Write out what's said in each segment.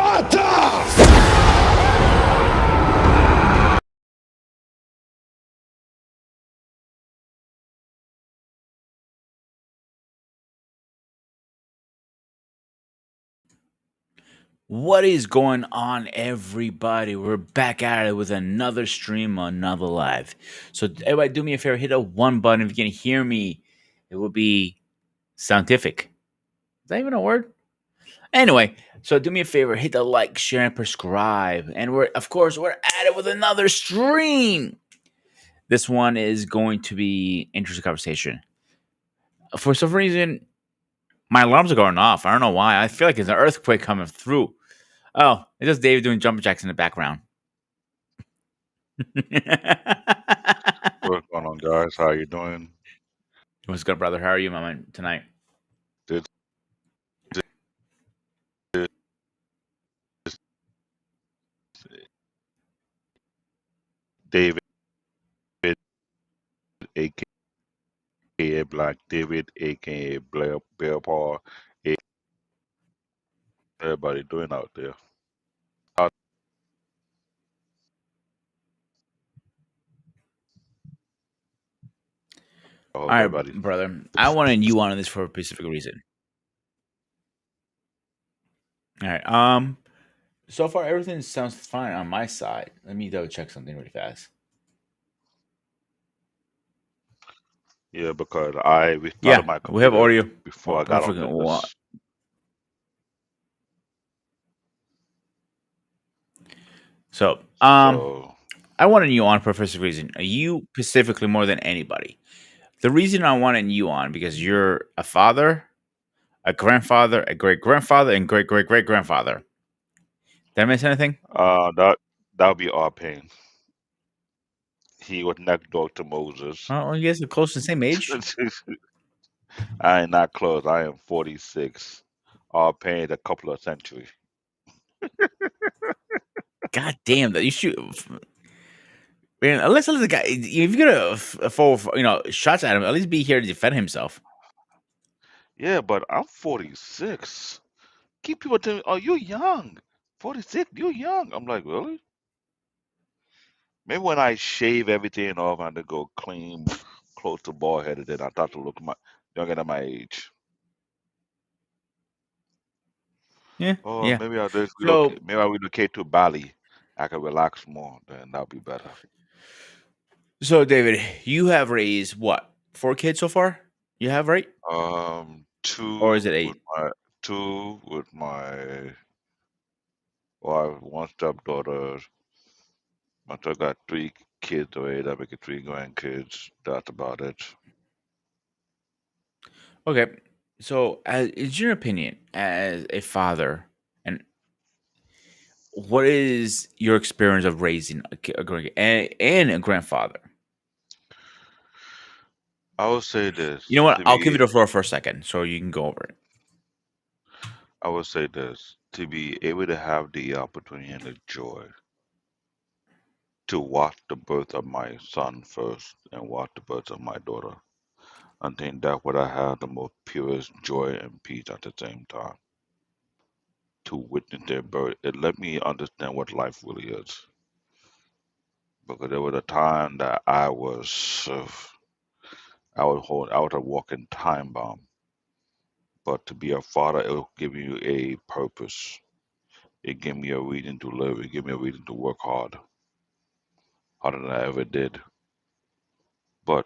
Sparta! What is going on, everybody? We're back at it with another stream, another live. So, everybody, do me a favor, hit that one button if you can hear me. It will be scientific. Is that even a word? Anyway, so do me a favor, hit the like, share, and subscribe. And of course, we're at it with another stream. This one is going to be interesting conversation. For some reason, my alarms are going off. I don't know why. I feel like there's an earthquake coming through. Oh, it's just David doing jumping jacks in the background. What's going on, guys? How you doing? What's good, brother? How are you, my man, tonight? This is David, aka Black David, aka Blair Bear Paw. Everybody doing out there? I All hope right, everybody. brother. I wanted you on this for a specific reason. All right. So far everything sounds fine on my side. Let me double check something really fast. Yeah, because we Yeah, started my we have computer audio. before Oh, I got on perfect. this. So, So, I wanted you on for a specific reason. You specifically more than anybody. The reason I wanted you on because you're a father, a grandfather, a great grandfather, and great great great grandfather. Did I miss anything? that would be our pain. He was next door to Moses. Oh, you guys are close to the same age. I ain't not close. I am 46. Our pain is a couple of centuries. God damn that you shoot. Man, unless the guy, if you're gonna fall, shots at him, at least be here to defend himself. Yeah, but I'm 46. Keep people telling me, "Oh, you're young, 46. You're young." I'm like, really? Maybe when I shave everything off and to go clean, close to bald headed, then I start to look younger than my age. Yeah, Oh, yeah. maybe I'll just So, relocate. Maybe I'll relocate to Bali. I can relax more. Then that'll be better. so David, you have raised what 4 kids so far? You have, right? Or is it 8? Two with my wife, one stepdaughter. Once I got 3 kids already, that make it 3 grandkids. That's about it. Okay. So, is your opinion as a father, and what is your experience of raising and a grandfather? I would say You know this what? to I'll give you be the floor for a second so you can go over it. I would say this to be able to have the opportunity and the joy to watch the birth of my son first and watch the birth of my daughter. I think that would I have the most purest joy and peace at the same time. To witness their birth, it let me understand what life really is. Because there was a time that I was a walking time bomb. But to be a father, it will give you a purpose. It gave me a reason to live. It gave me a reason to work hard, harder than I ever did. But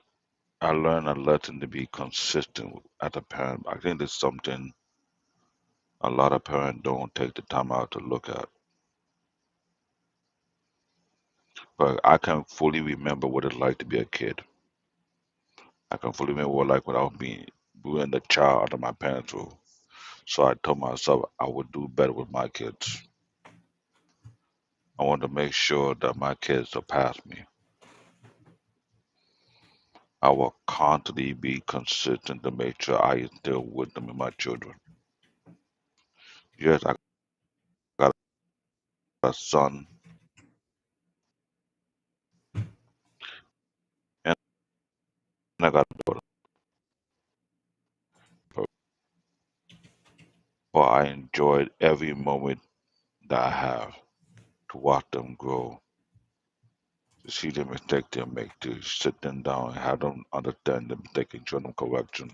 I learned a lesson to be consistent as a parent. I think that's something a lot of parents don't take the time out to look at. But I can fully remember what it's like to be a kid. I can fully remember what it's like without being the child under my parents' rule. So I told myself I would do better with my kids. I want to make sure that my kids surpass me. I will constantly be consistent to make sure I instill wisdom in my children. Yes, I got a son and I got a daughter, but I enjoyed every moment that I have to watch them grow, to see the mistake they make, to sit them down and have them understand the mistake and show them correction,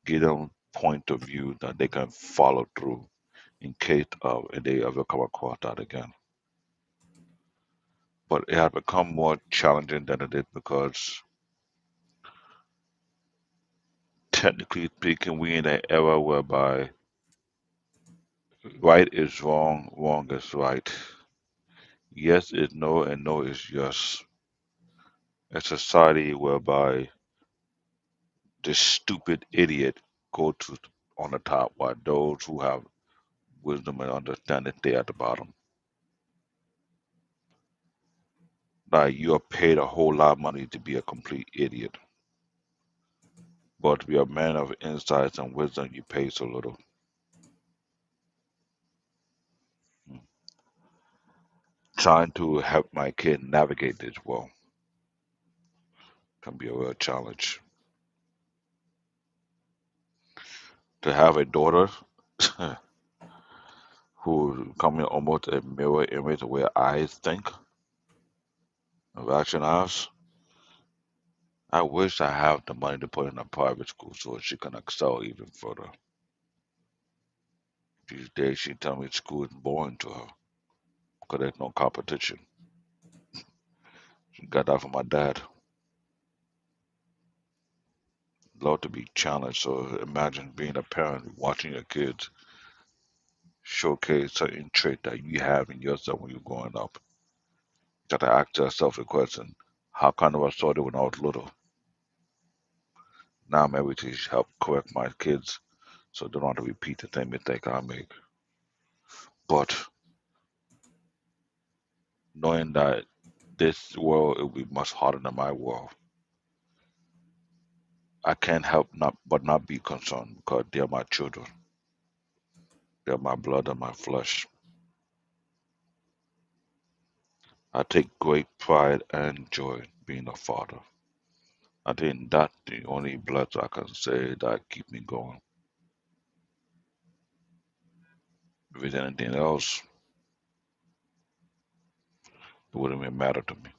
give them point of view that they can follow through in case of if they ever come across that again. But it has become more challenging than it is because technically speaking, we in an era whereby right is wrong, wrong is right. Yes is no, and no is yes. A society whereby this stupid idiot go to on the top while those who have wisdom and understanding stay at the bottom. Like you are paid a whole lot of money to be a complete idiot. But to be a man of insights and wisdom, you pay so little. Trying to help my kid navigate this well can be a real challenge. To have a daughter who come in almost a mirror image of where I think of action house. I wish I have the money to put in a private school so she can excel even further. These days she tell me school is boring to her because there's no competition. She got that from my dad. Love to be challenged. So imagine being a parent watching your kids showcase certain trait that you have in yourself when you're growing up. You got to ask yourself the question, how kind of I started when I was little? Now I'm able to help correct my kids so they don't have to repeat the same mistake I make. But knowing that this world will be much harder than my world, I can't help not but not be concerned because they're my children. They're my blood and my flesh. I take great pride and joy being a father. I think that's the only blood I can say that keep me going. If it's anything else, it wouldn't even matter to me.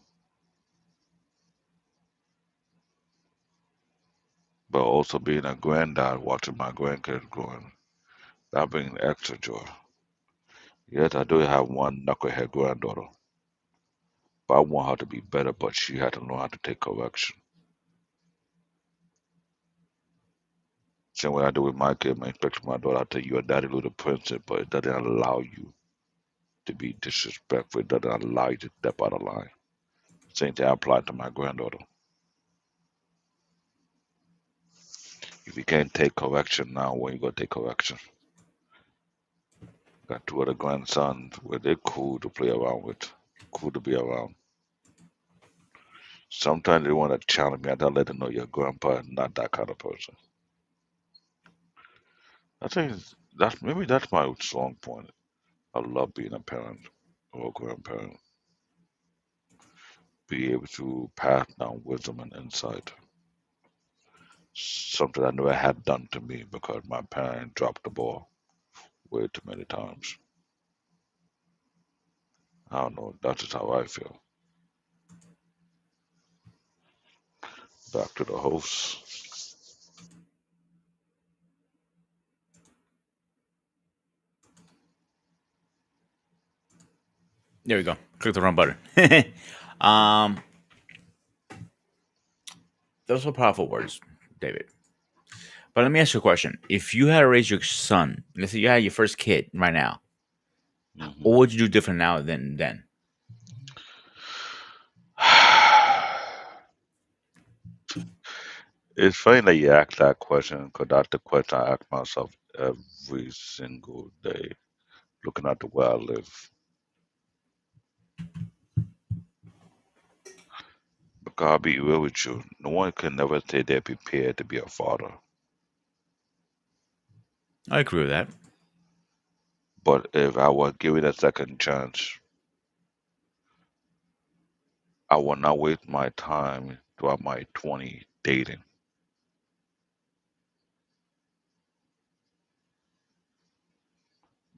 But also being a granddad, watching my grandkids growing, that brings extra joy. Yes, I do have one knucklehead granddaughter, but I want her to be better, but she had to learn how to take correction. Same way I do with my kid, man, especially my daughter. I tell you, you're a daddy little princess, but it doesn't allow you to be disrespectful. It doesn't allow you to step out of line. Same thing I applied to my granddaughter. If you can't take correction now, when you gonna take correction? Got two other grandsons where they're cool to play around with, cool to be around. Sometimes they want to challenge me. I gotta let them know your grandpa is not that kind of person. I think that's maybe that's my strong point. I love being a parent or a grandparent. Be able to pass down wisdom and insight. Something I never had done to me because my parents dropped the ball way too many times. I don't know. That's just how I feel. Back to the host. There we go. Click the wrong button. um, those are powerful words, David. But let me ask you a question. If you had to raise your son, let's say you had your first kid right now, Hmm. what would you do different now than then? It's funny that you ask that question because that's the question I ask myself every single day, looking at the way I live. Because I'll be real with you, no one can never say they're prepared to be a father. I agree with that. But if I was given a second chance, I would not waste my time throughout my 20s dating.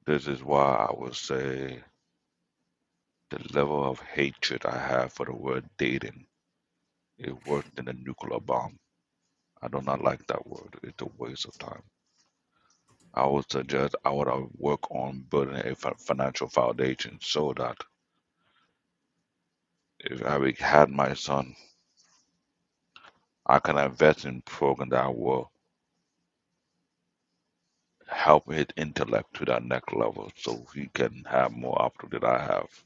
This is why I would say the level of hatred I have for the word dating is worse than a nuclear bomb. I do not like that word. It's a waste of time. I would suggest I would work on building a financial foundation so that if I had my son, I can invest in programs that will help his intellect to that next level so he can have more opportunity that I have.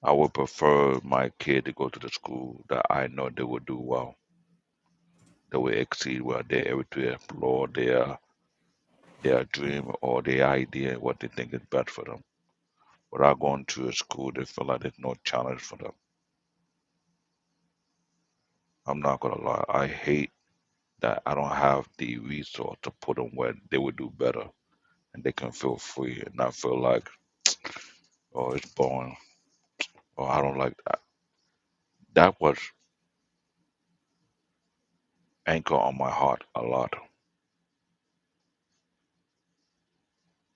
I would prefer my kid to go to the school that I know they will do well, they will exceed well, they're able to explore their dream or their idea, what they think is best for them. Without going to a school, they feel like there's no challenge for them. I'm not gonna lie, I hate that I don't have the resource to put them where they would do better and they can feel free and not feel like, oh, it's boring or I don't like that. That was anchor on my heart a lot.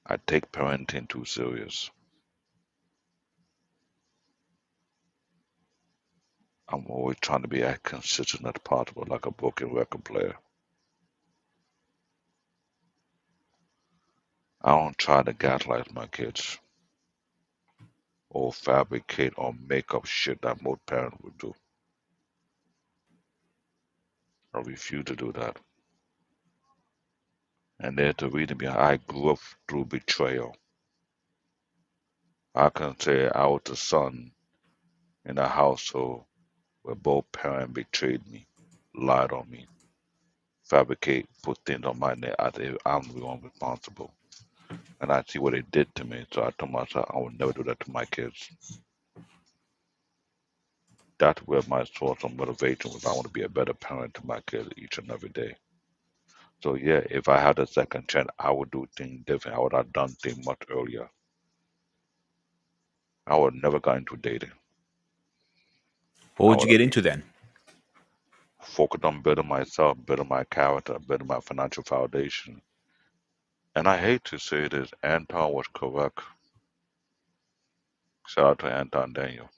I take parenting too serious. I'm always trying to be as consistent as possible, like a broken record player. I don't try to gaslight my kids or fabricate or make up shit that most parents would do. I refuse to do that. And there's the reason behind I grew up through betrayal. I can say I was the son in a household where both parents betrayed me, lied on me, fabricate, put things on my neck as if I'm the one responsible. And I see what they did to me, so I told myself I would never do that to my kids. That's where my source of motivation was. I want to be a better parent to my kids each and every day. So yeah, if I had a second chance, I would do things different. I would have done things much earlier. I would never got into dating. What I would you would get have into then? focused on building myself, building my character, building my financial foundation. And I hate to say this, Anton was correct. Shout out to Anton Daniel.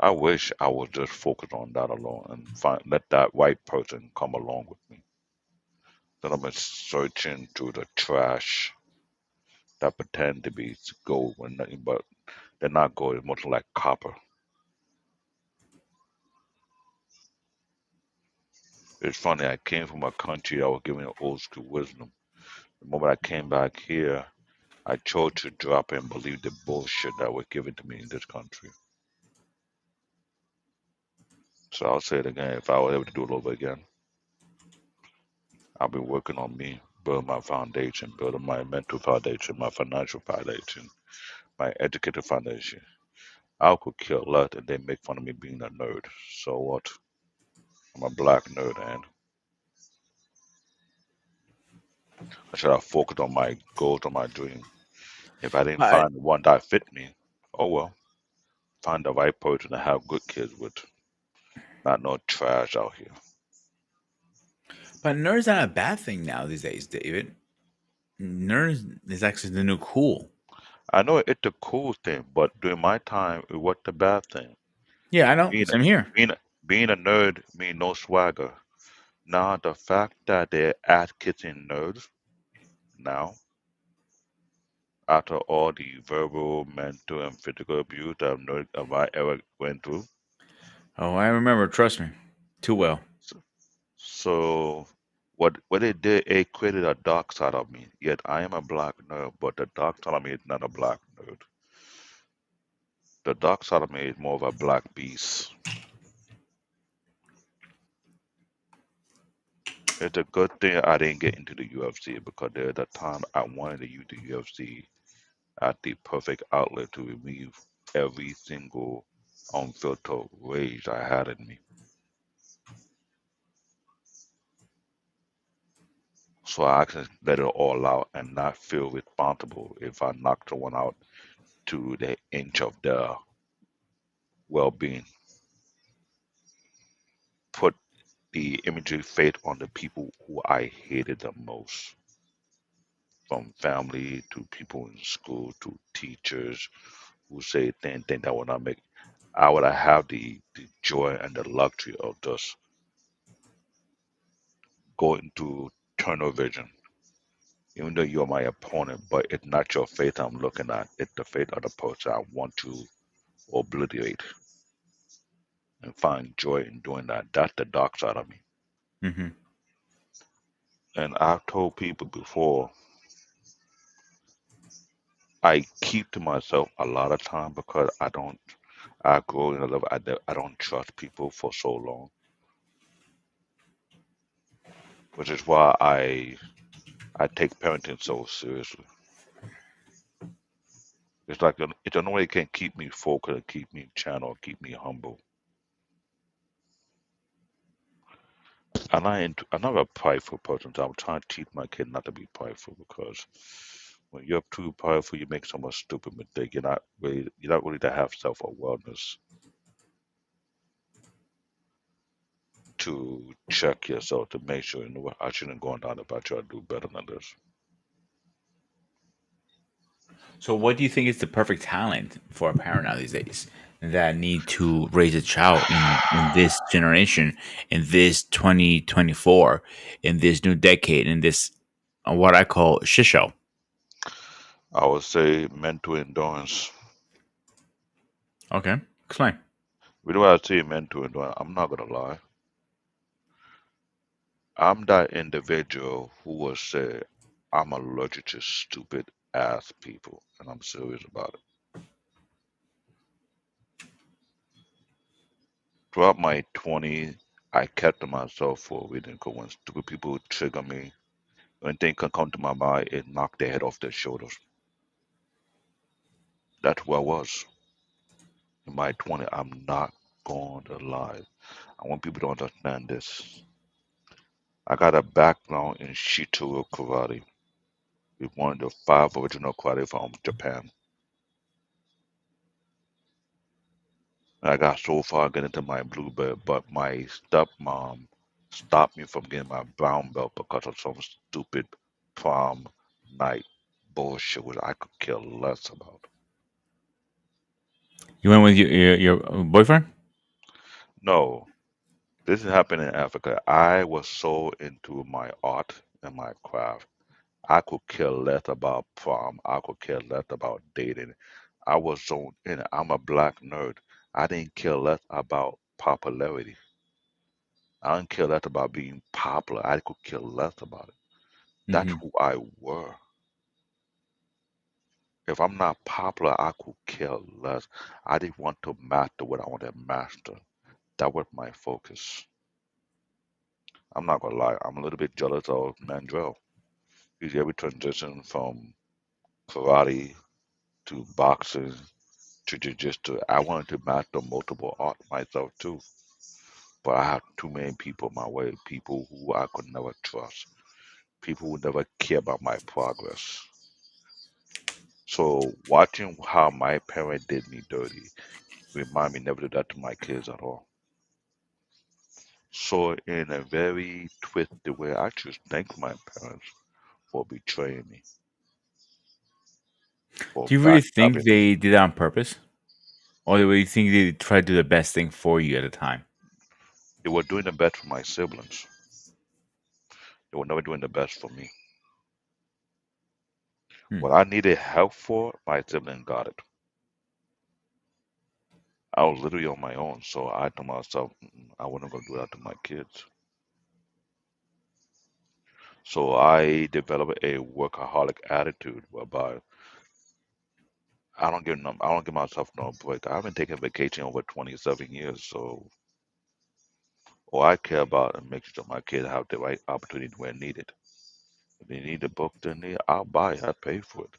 I wish I would just focus on that alone and find let that right person come along with me. Then I'm searching through the trash that pretend to be gold when nothing but they're not gold, it's more like copper. It's funny, I came from a country that was giving old school wisdom. The moment I came back here, I chose to drop and believe the bullshit that was given to me in this country. So I'll say it again, if I were able to do it over again, I'll be working on me, building my foundation, building my mental foundation, my financial foundation, my educative foundation. I could care less if they make fun of me being a nerd. So what? I'm a black nerd and I should have focused on my goals and my dream. If I didn't But find the one that fit me, oh well, find the right person to have good kids with. Not no trash out here. nerds not a bad thing now these days, David. Nerds is actually the new cool. I know it's a cool thing, but during my time, it was the bad thing. Yeah, I know. Being Same here. being being a nerd mean no swagger. Now the fact that they're ass kissing nerds now, after all the verbal, mental, and physical abuse that nerds have I ever went through. Oh, I remember. Trust me, too well. So, so what it did, it created a dark side of me. Yet I am a black nerd, but the dark side of me is not a black nerd. The dark side of me is more of a black beast. It's a good thing I didn't get into the UFC because there's a time I wanted to use the UFC at the perfect outlet to remove every single unfiltered rage I had in me. So I can let it all out and not feel responsible if I knock someone out to the inch of their well being. Put the imagery fate on the people who I hated the most. from family to people in school to teachers who say things that will not make. I would have the joy and the luxury of just going to tunnel vision, even though you're my opponent, but it's not your faith I'm looking at. It's the faith of the person I want to obliterate and find joy in doing that. That's the dark side of me. Hmm. And I've told people before, I keep to myself a lot of time because I grow in a level, I don't trust people for so long, which is why I take parenting so seriously. It's like it's the only way it can keep me focused, and keep me channeled, keep me humble. I'm not a prideful person, so I'm trying to teach my kid not to be prideful because when you're too prideful, you make so much stupid mistake. You're not really to have self awareness to check yourself to make sure you know what I shouldn't go on down if I try to do better than this. So, what do you think is the perfect talent for a parent now these days that need to raise a child in this generation, in this 2024, in this new decade, in this what I call shisho? I would say mental endurance. Okay, explain. We do have to say mental endurance. I'm not gonna lie. I'm that individual who will say I'm allergic to stupid ass people, and I'm serious about it. Throughout my 20s, I kept to myself for a reason because when stupid people trigger me, when things can come to my mind, it knocked their head off their shoulders. That's who I was in my 20s. I'm not going to lie. I want people to understand this. I got a background in Shito karate. It's one of the five original karate from Japan. And I got so far getting into my blue belt, but my stepmom stopped me from getting my brown belt because of some stupid prom night bullshit which I could care less about. You went with your boyfriend? No, this happened in Africa. I was so into my art and my craft. I could care less about prom. I could care less about dating. I was so in it. I'm a black nerd. I didn't care less about popularity. I didn't care less about being popular. I could care less about it. That's Hmm. who I were. If I'm not popular, I could care less. I didn't want to master what I wanted to master. That was my focus. I'm not gonna lie. I'm a little bit jealous of Mandrell. He's able to transition from karate to boxing to jiu-jitsu. I wanted to master multiple art myself too, but I had too many people in my way. People who I could never trust. People who never care about my progress. So watching how my parent did me dirty remind me never do that to my kids at all. So in a very twisted way, I just thank my parents for betraying me, for Do you really think backstabbing me. they did that on purpose, or do you think they tried to do the best thing for you at the time? They were doing the best for my siblings. They were never doing the best for me. Hmm. What I needed help for, my sibling got it. I was literally on my own, so I told myself I wasn't gonna do that to my kids. So I developed a workaholic attitude whereby I don't give myself no break. I haven't taken vacation over 27 years, so all I care about is making sure my kids have the right opportunity when needed. If they need a book, then I'll buy it. I'll pay for it.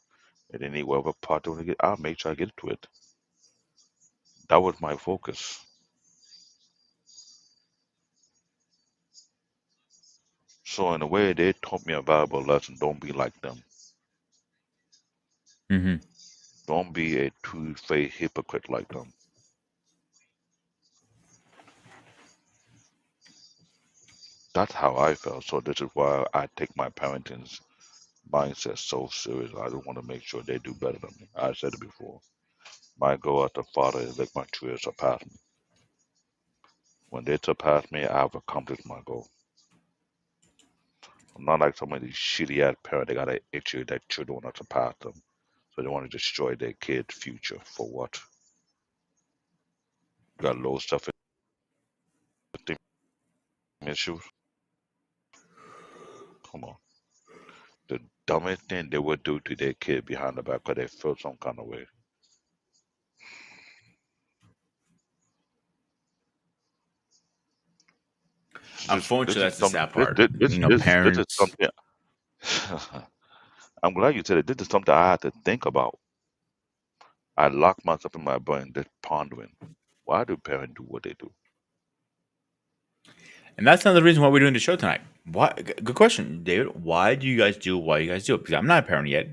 If they need whatever part they want to get, I'll make sure I get to it. That was my focus. So in a way, they taught me a valuable lesson. Don't be like them. Hmm. Don't be a two-faced hypocrite like them. That's how I felt. So this is why I take my parenting mindset so serious. I just want to make sure they do better than me. I said it before. My goal as a father is let my children surpass me. When they surpass me, I've accomplished my goal. I'm not like some of these shitty ass parents. They got an issue that children want to surpass them, so they want to destroy their kid's future. For what? You got low self-esteem issues. Come on. The dumbest thing they would do to their kid behind the back because they feel some kind of way. This Unfortunately, is that's the something. sad part. This is Parents. something. I'm glad you said it. This is something I had to think about. I locked myself in my brain just pondering. Why do parents do what they do? And that's another reason why we're doing the show tonight. Why? Good question, David. Why do you guys do what you guys do? Because I'm not a parent yet.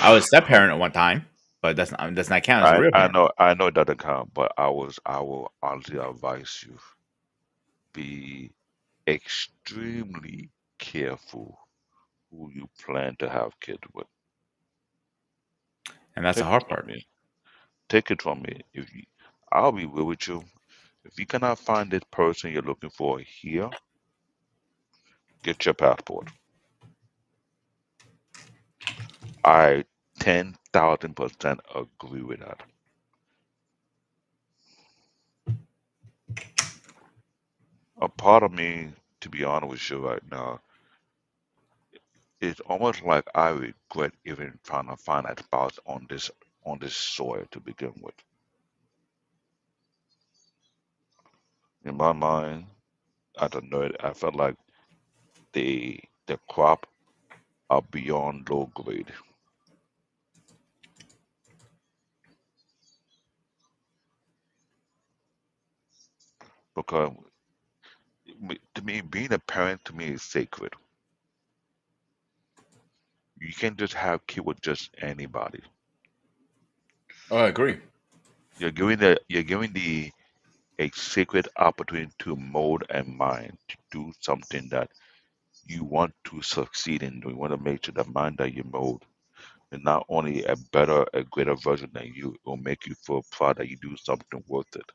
I was a step Um, parent at one time, but that's not count as a real parent. I know it doesn't count, but I will honestly advise you be extremely careful who you plan to have kids with. And that's the Take it hard from part. me. Take it from me. If you, I'll be real with you. If you cannot find this person you're looking for here, get your passport. I 10,000% agree with that. A part of me, to be honest with you right now, it's almost like I regret even trying to find a spouse on this soil to begin with. In my mind, as a nerd, I felt like the crop are beyond low grade because to me, being a parent to me is sacred. You can't just have kids with just anybody. Oh, I agree. You're giving the a sacred opportunity to mold a mind to do something that you want to succeed in. You want to make sure the mind that you mold is not only a better, a greater version than you, it will make you feel proud that you do something worth it.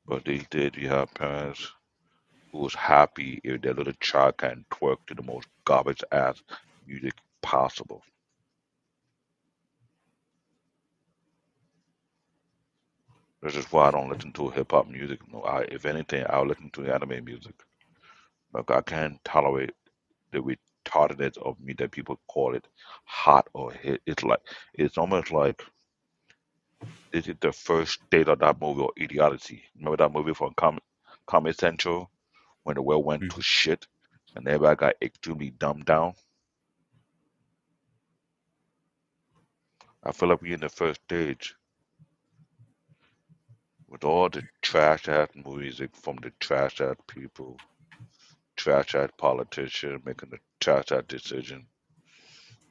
But these days, you have parents who's happy if their little child can twerk to the most garbage ass music possible. This is why I don't listen to hip hop music. No, if anything, I'll listen to anime music. Like I can't tolerate the retardedness of me that people call it hot or hit. It's almost like this is the first state of that movie or Idiocracy. Remember that movie from Comedy Central when the world went to Mhm. shit and everybody got extremely dumbed down? I feel like we're in the first stage with all the trash ass music from the trash ass people, trash ass politicians making the trash ass decision.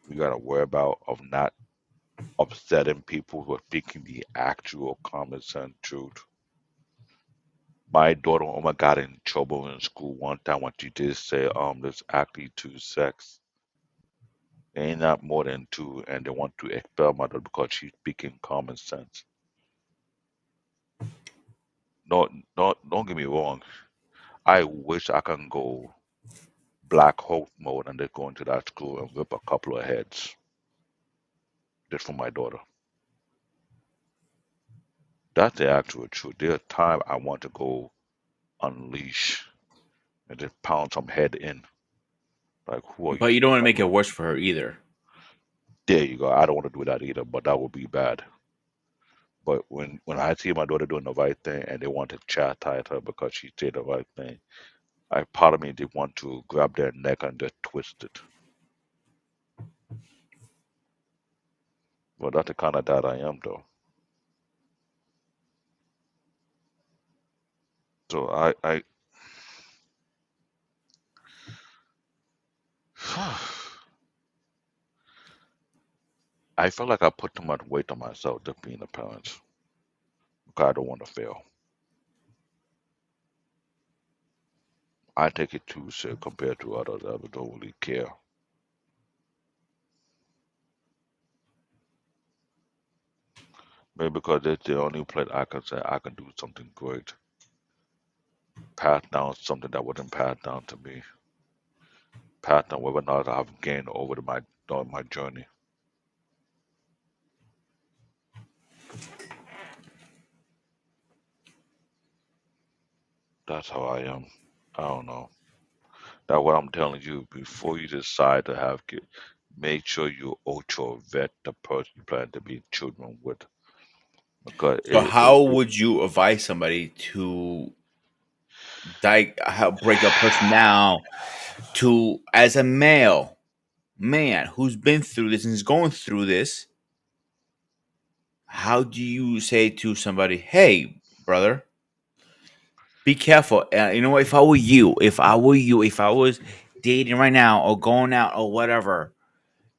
We gotta worry about of not upsetting people who are speaking the actual common sense truth. My daughter almost got in trouble in school one time when she did say, there's actually two sex. There ain't not more than two, and they want to expel my daughter because she's speaking common sense. No, no, don't get me wrong. I wish I can go Black Hulk mode and just go into that school and rip a couple of heads just for my daughter. That's the actual truth. There's time I want to go unleash and just pound some head in. Like, who are But you? you don't want to Like, make it worse for her either. there you go. I don't want to do that either, but that would be bad. But when I see my daughter doing the right thing and they want to chastise her because she did the right thing, I part of me they want to grab their neck and just twist it. Well, that's the kind of dad I am, though. So I feel like I put too much weight on myself just being a parent because I don't want to fail. I take it too serious compared to others that don't really care. Maybe because it's the only place I can say I can do something great. Pass down something that wasn't passed down to me. Pass down whether or not I've gained over to my on my journey. That's how I am. I don't know. That's what I'm telling you. Before you decide to have kids, make sure you ultra vet the person you plan to be children with. Because So, how would you advise somebody to how break a person down to as a man who's been through this and is going through this? How do you say to somebody, "Hey, brother, be careful"? You know, if I were you, if I was dating right now or going out or whatever,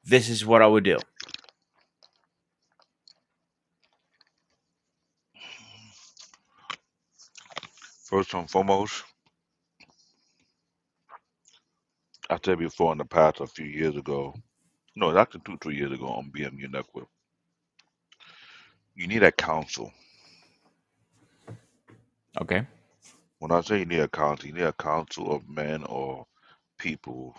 this is what I would do. first and foremost, I said before in the past a few years ago, no, it's actually 2, 3 years ago on BMU Network, you need a counsel. Okay. When I say you need a council of men or people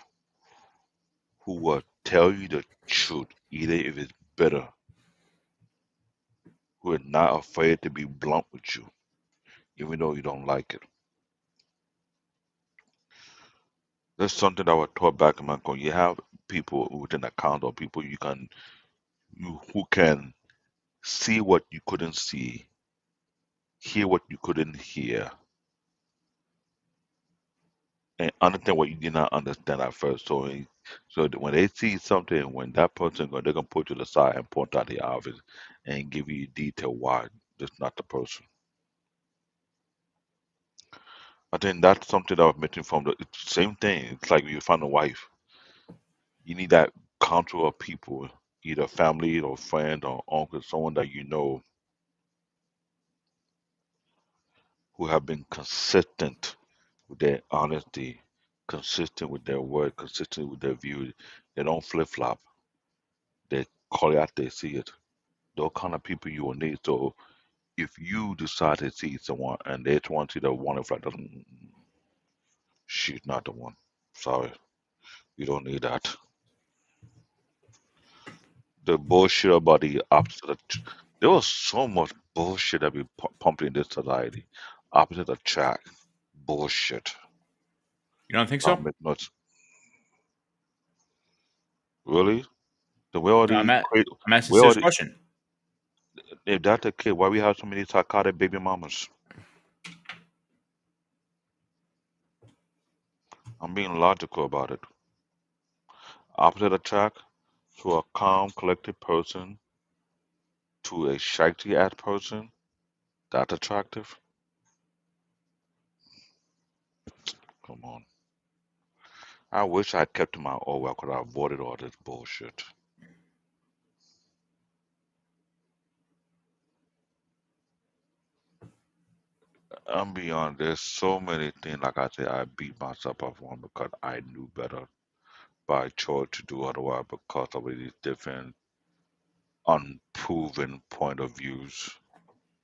who will tell you the truth, either if it's bitter, who are not afraid to be blunt with you, even though you don't like it. That's something that was taught back in my country. You have people within a council, people you who can see what you couldn't see, hear what you couldn't hear, and understand what you did not understand at first. So that when they see something, when that person they're gonna put you to the side and point out the obvious and give you detail why that's not the person. I think that's something that was missing from the it's the same thing. It's like when you find a wife, you need that council of people, either family or friend or uncle, someone that you know who have been consistent with their honesty, consistent with their word, consistent with their views. They don't flip flop. They call it out, they see it. Those kind of people you will need. So if you decide to see someone and they want you to want to like, she's not the one. Sorry, you don't need that. The bullshit about the opposite. There was so much bullshit that we pumped in this society. Opposite attract bullshit. You don't think so? Make not really. The way all No, these crazy, I'm asking a where all serious the, question. if that's the case, why we have so many psychotic baby mamas? I'm being logical about it. Opposite attract to a calm, collected person to a shaggy ass person. That's attractive. Come on. I wish I kept to my old way. I could have avoided all this bullshit. I'm beyond. There's so many things. Like I said, I beat myself up on because I knew better, but I chose to do otherwise because of these different, unproven point of views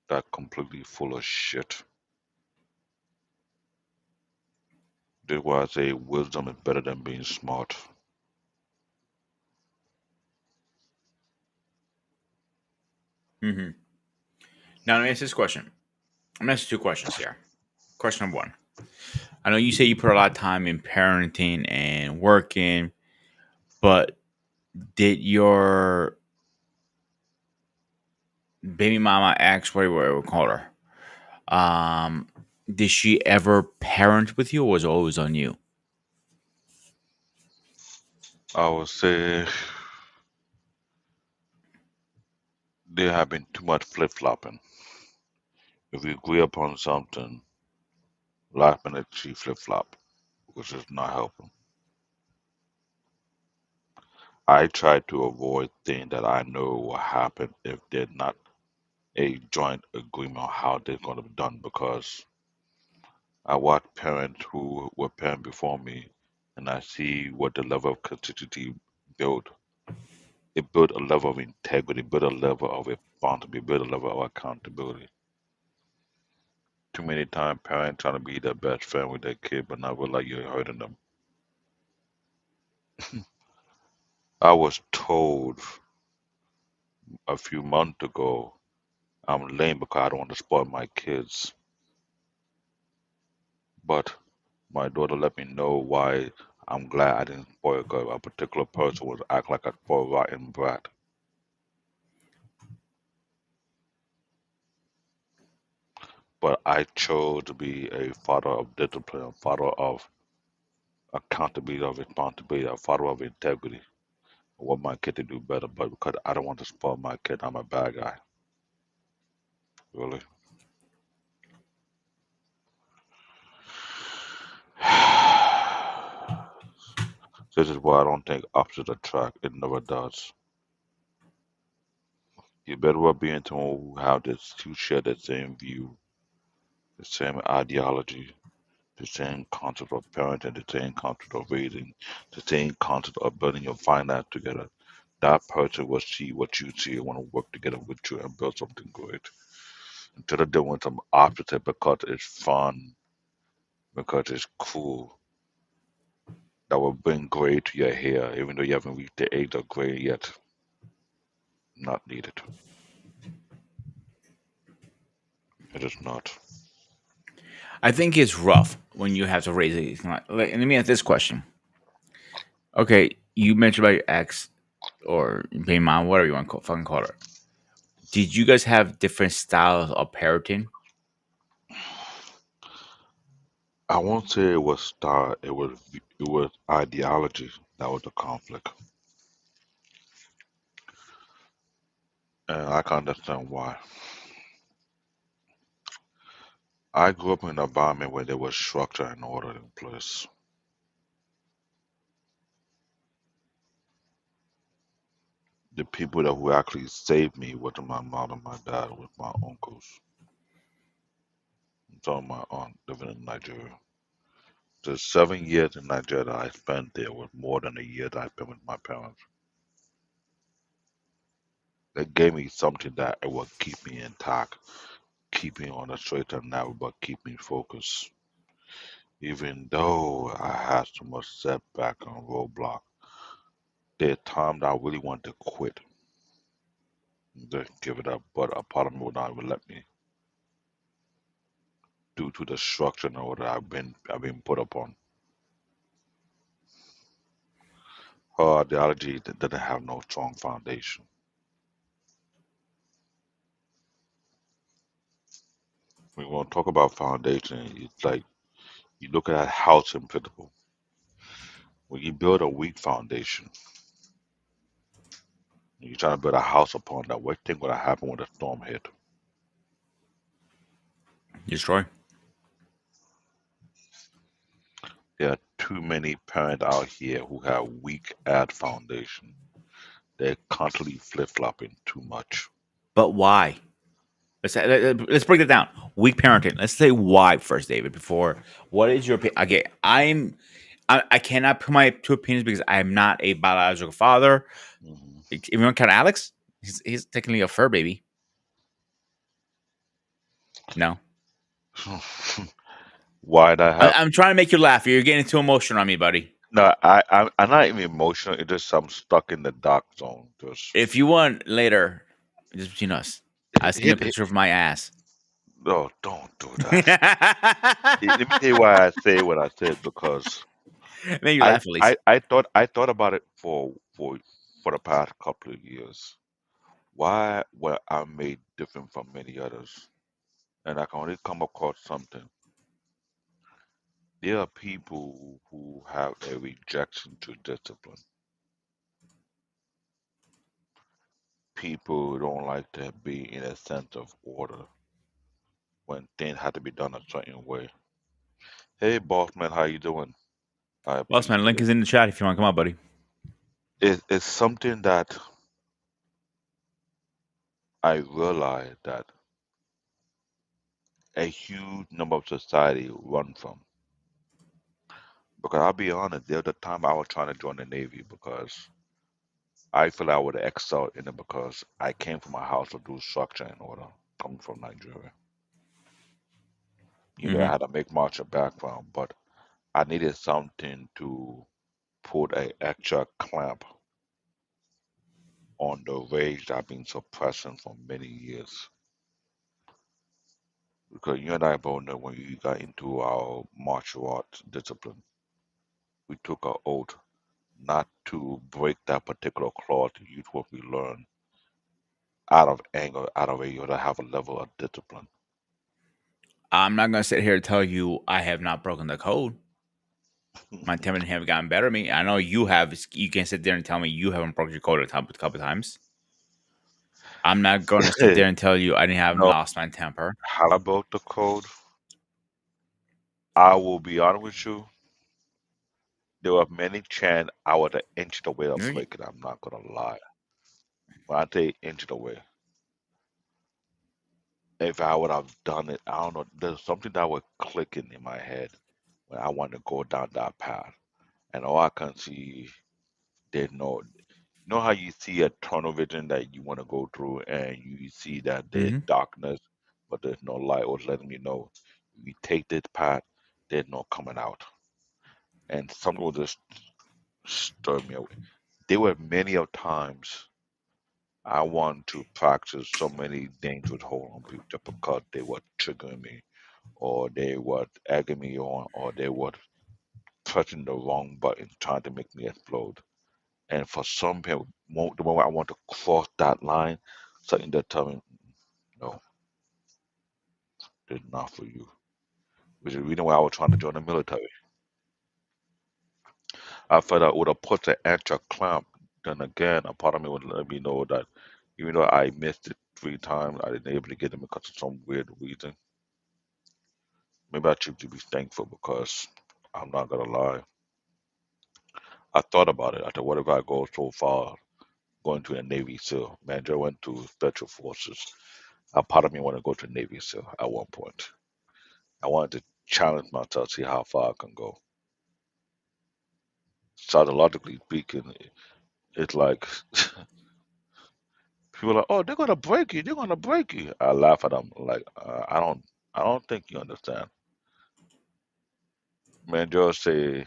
that completely full of shit. That's why I say wisdom is better than being smart. Hmm. Now, let me ask this question. I'm gonna ask you two questions here. Question number one. I know you say you put a lot of time in parenting and working, but did your baby mama ask what we call her? Um, did she ever parent with you, or was it always on you? I would say there have been too much flip flopping. If we agree upon something, last minute she flip flop, which is not helping. I try to avoid things that I know will happen if they're not a joint agreement on how they're going to be done because I watch parents who were parents before me, and I see what the level of consistency built. It built a level of integrity, built a level of responsibility, built a level of accountability. Too many times, parents trying to be the best friend with their kid, but not realize you're hurting them. I was told a few months ago I'm lame because I don't want to spoil my kids, but my daughter let me know why I'm glad I didn't spoil because a particular person was act like a spoiled rotten brat. But I chose to be a father of discipline, a father of accountability, of responsibility, a father of integrity. I want my kid to do better, but because I don't want to spoil my kid, I'm a bad guy. Really. This is why I don't think opposites attract. It never does. You better well be into who have this, who share the same view, the same ideology, the same concept of parenting, the same concept of raising, the same concept of building your finance together. That person will see what you see and want to work together with you and build something great. Instead of doing some opposite because it's fun, because it's cool, that will bring gray to your hair, even though you haven't reached the age of gray yet. Not needed. It is not. I think it's rough when you have to raise it. Like, let me ask this question. Okay, you mentioned about your ex or baby mom, whatever you want to fucking call her. Did you guys have different styles of parenting? I won't say it was style. It was ideology that was the conflict, and I can understand why. I grew up in an environment where there was structure and order in place. The people that who actually saved me wasn't my mom and my dad, was my uncles. So my aunt living in Nigeria. The 7 years in Nigeria that I spent there was more than a year that I spent with my parents. They gave me something that it would keep me intact, keep me on the straight and narrow, but keep me focused. Even though I had so much setback and roadblock, there are times I really want to quit, just give it up, but a part of me would not even let me due to the structure and order I've been put upon. Her ideology that didn't have no strong foundation. When we want to talk about foundation, it's like you look at a house in principle. When you build a weak foundation, and you're trying to build a house upon that, what thing would happen when a storm hit? Destroy. There are too many parents out here who have weak ass foundation. They're constantly flip flopping too much. But why? Let's break it down. Weak parenting. Let's say why first, David. Before, what is your opinion? Okay, I cannot put my two opinions because I am not a biological father. Hmm. If you want to count Alex, he's technically a fur baby. No, Why'd I have? I'm trying to make you laugh. You're getting too emotional on me, buddy. No, I'm not even emotional. It's just I'm stuck in the dark zone. Just If you want later, just between us, I send you a hit. picture of my ass. No, don't do that. Make Let me tell you why I say what I said because you I laugh at least. I thought about it for the past couple of years. Why were I made different from many others? And I can only come across something. There are people who have a rejection to discipline. People who don't like to be in a sense of order when things have to be done a certain way. Hey, boss man, how you doing? I Boss man, appreciate link it. is in the chat if you want to come up, buddy. It's something that I realized that a huge number of society run from. Because I'll be honest, there was a time I was trying to join the Navy because I feel I would have excelled in it because I came from a house of do structure and order, coming from Nigeria. I Hmm. had a make martial background, but I needed something to put a extra clamp on the rage that I've been suppressing for many years. Because you and I both know when we got into our martial arts discipline, we took an oath not to break that particular clause to use what we learned out of anger, out of a to have a level of discipline. I'm not gonna sit here and tell you I have not broken the code. My temper haven't gotten better at me. I know you have. You can sit there and tell me you haven't broken your code a couple times. I'm not gonna sit there and tell you I didn't have No, lost my temper. how I broke the code, I will be honest with you. There were many chants I would have inched away of Really? breaking. I'm not gonna lie. When I say inched away, if I would have done it, I don't know. There's something that was clicking in my head when I wanted to go down that path, and all I can see, there's no. You know how you see a tunnel vision that you want to go through, and you see that there's Hmm. darkness, but there's no light, or letting you know you take this path, there's no coming out, and something will just stir me away. There were many of times I want to practice so many dangerous hold on people just because they were triggering me, or they were egging me on, or they were pressing the wrong button, trying to make me explode. And for some people, the moment I want to cross that line, something that tell me, no, it's not for you. Which is the reason why I was trying to join the military. I felt I would have put an extra clamp. Then again, a part of me would let me know that even though I missed it 3 times, I didn't able to get it because of some weird reason. Maybe I should be thankful because I'm not gonna lie. I thought about it. I thought, what if I go so far going to a Navy SEAL? Man, I went to Special Forces. A part of me want to go to Navy SEAL at one point. I wanted to challenge myself, see how far I can go. Psychologically speaking, it's like people are like, "Oh, they're gonna break you. They're gonna break you." I laugh at them like, I don't think you understand. Man, just say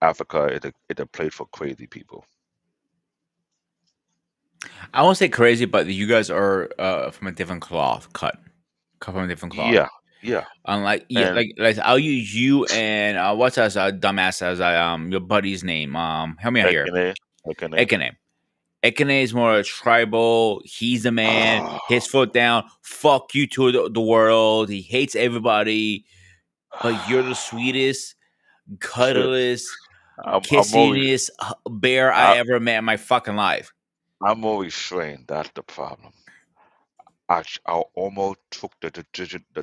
Africa is a place for crazy people. I won't say crazy, but you guys are from a different cloth, cut from a different cloth. Yeah, yeah. Unlike yeah, And like I'll use you and what's as a dumbass as I your buddy's name. Help me out here. Ekene, Ekene. Ekane. Ekane is more tribal. He's the man. Ah, His foot down. Fuck you to the world. He hates everybody. But you're the sweetest, cuddlest, I'm always kissingest bear I I, ever met in my fucking life. I'm always trained. That's the problem. I almost took the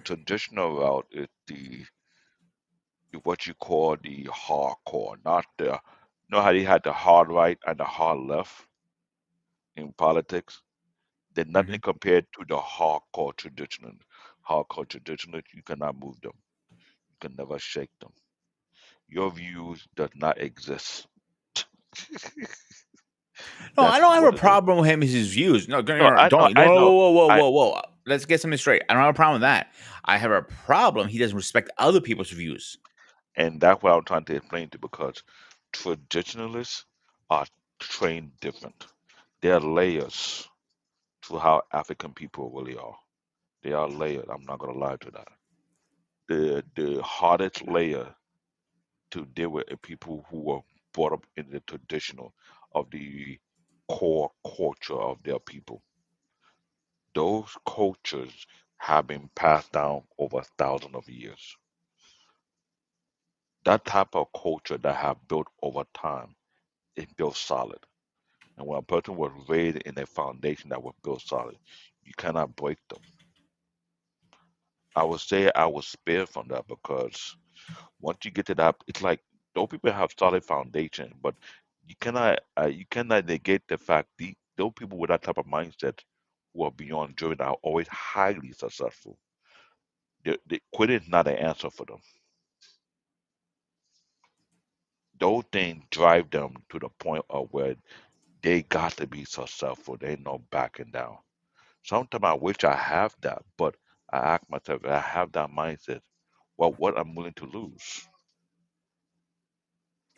traditional route. Is the what you call the hardcore, not the. You know how they had the hard right and the hard left in politics? They're Hmm. nothing compared to the hardcore traditional. Hardcore traditionalists, you cannot move them. You can never shake them. Your views does not exist. No, I That's don't have a what it is. problem with him and his views. No, No, I know, don't. No, I know. whoa, whoa, I whoa, whoa, whoa. Let's get something straight. I don't have a problem with that. I have a problem. He doesn't respect other people's views. and that's what I'm trying to explain to because traditionalists are trained different. There are layers to how African people really are. They are layered. I'm not gonna lie to that. The hardest layer to deal with are people who were brought up in the traditional of the core culture of their people. Those cultures have been passed down over thousands of years. That type of culture that have built over time is built solid. And when a person was raised in a foundation that was built solid, you cannot break them. I would say I was spared from that because once you get to that, it's like those people have solid foundation, but you cannot negate the fact those people with that type of mindset who are beyond driven are always highly successful. Quitting is not an answer for them. Those things drive them to the point of where they got to be successful. They ain't no backing down. Sometimes I wish I have that, but I ask myself, I have that mindset. Well, what I'm willing to lose.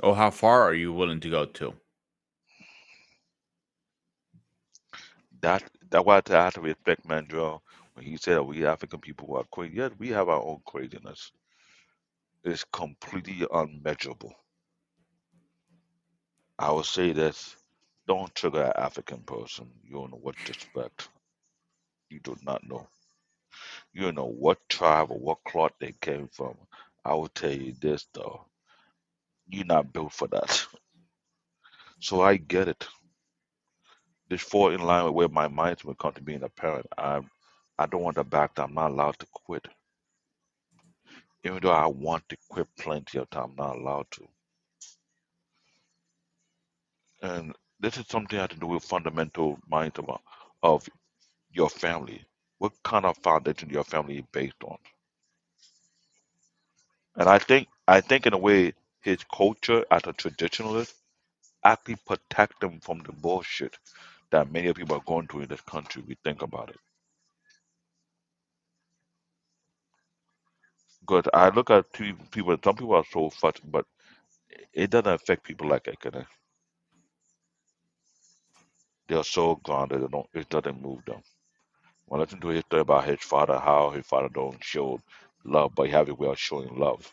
Oh, how far are you willing to go to? That that why I have to respect Mandrell when he said that we African people who are crazy. Yes, we have our own craziness. It's completely unmeasurable. I would say this: don't trigger an African person. You don't know what to expect. You do not know. You don't know what tribe or what cloth they came from. I will tell you this though: you're not built for that. So I get it. This fall in line with where my mind's when it comes to being a parent. I don't want to back down. I'm not allowed to quit. Even though I want to quit plenty of time, I'm not allowed to. And this is something I have to do with fundamental minds of your family. What kind of foundation your family is based on? And I think in a way his culture as a traditionalist actually protect them from the bullshit that many people are going through in this country. We think about it. Because I look at people, some people are so fussy, but it doesn't affect people like that. They are so grounded, it doesn't move them. When I listen to his story about his father, how his father don't show love, but he have a way of showing love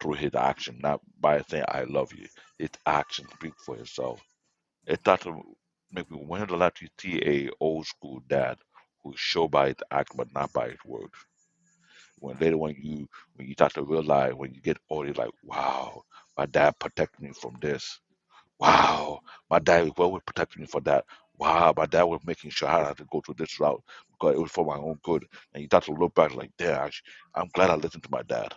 through his action, not by saying "I love you." His action speak for itself. It starts to make me when the last you see a old school dad who show by his action but not by his words. When you start to realize when you get older, you're like, wow, my dad protected me from this. Wow, my dad was well protecting me for that. Wow, my dad was making sure I had to go through this route because it was for my own good. And you start to look back like, damn, I'm glad I listened to my dad.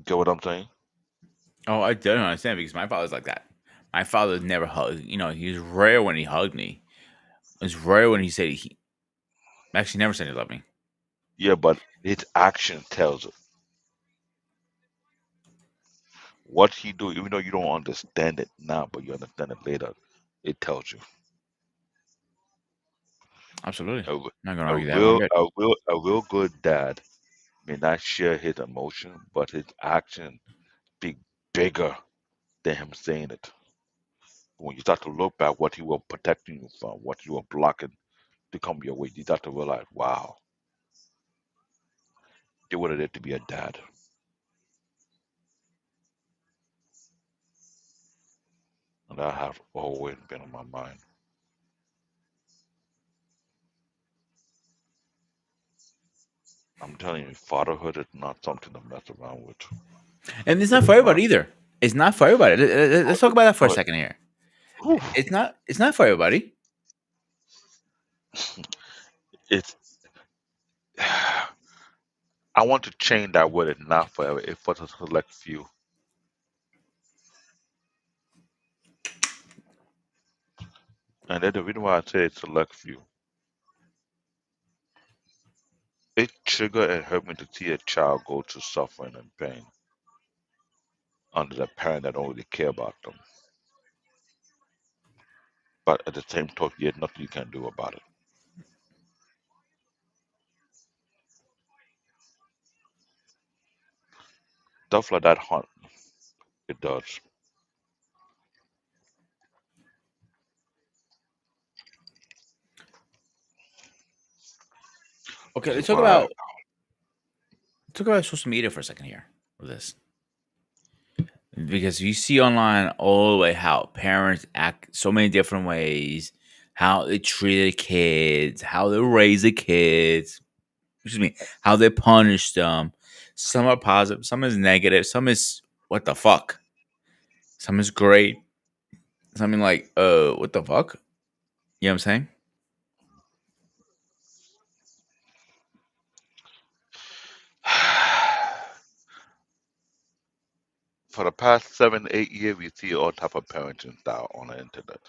Get what I'm saying? Oh, I don't understand because my father's like that. My father never hugged. You know, he's rare when he hugged me. It's rare when he said he actually never said he loved me. Yeah, but his action tells it. What he do, even though you don't understand it now, but you understand it later, it tells you. Absolutely. A, I'm not gonna a argue that one real, bit. a real good dad may not share his emotion, but his action speak bigger than him saying it. When you start to look back what he was protecting you from, what you were blocking to come your way, you start to realize, wow, they wanted it to be a dad. And that have always been on my mind. I'm telling you, fatherhood is not something to mess around with. And it's It not is for not. everybody either. It's not for everybody. Let's talk about that for a But, second here. whew, It's not for everybody. it's. I want to change that word. It's not forever. It's for the select few. And that's the reason why I say it's select few. It triggered and hurt me to see a child go through suffering and pain under the parent that don't really care about them. But at the same token, there's nothing you can do about it. Stuff like that haunt me. It does. Okay, This let's is talk why. about social media for a second here with this. Because you see online all the way how parents act so many different ways, how they treat the kids, how they raise the kids, excuse me, how they punish them. Some are positive, some is negative, some is what the fuck, some is great, something like what the fuck, you know what I'm saying? For the past 7, 8 years, we see all type of parenting style on the internet.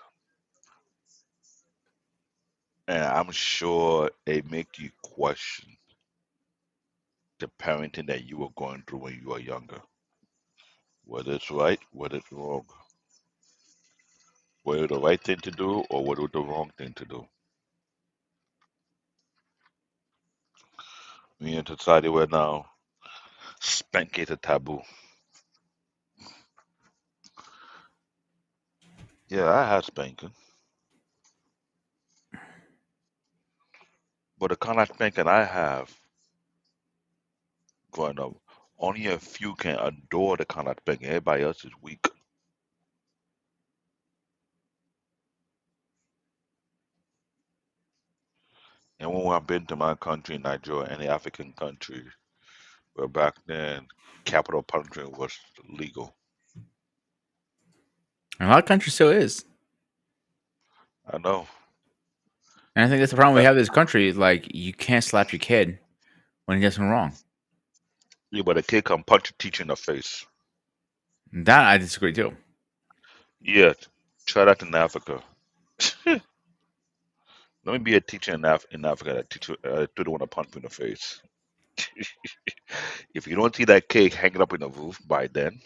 And I'm sure it make you question the parenting that you were going through when you were younger. Whether it's right, whether it's wrong. Whether the right thing to do or whether the wrong thing to do. We in a society where now spanking is a taboo. Yeah, I had spanking, but the kind of spanking I have growing up, only a few can adore the kind of spanking. Everybody else is weak. And when I've been to my country, Nigeria, any African country, where back then capital punishment was legal. And a lot of countries still is. I know. And I think that's the problem we Uh, have in this country. Is like you can't slap your kid when he does something wrong. yeah, but a kid can punch a teacher in the face. That I disagree too. Yeah, try that in Africa. Let me be a teacher in Africa that teach to the one to punch me in the face. If you don't see that kid hanging up in the roof by then,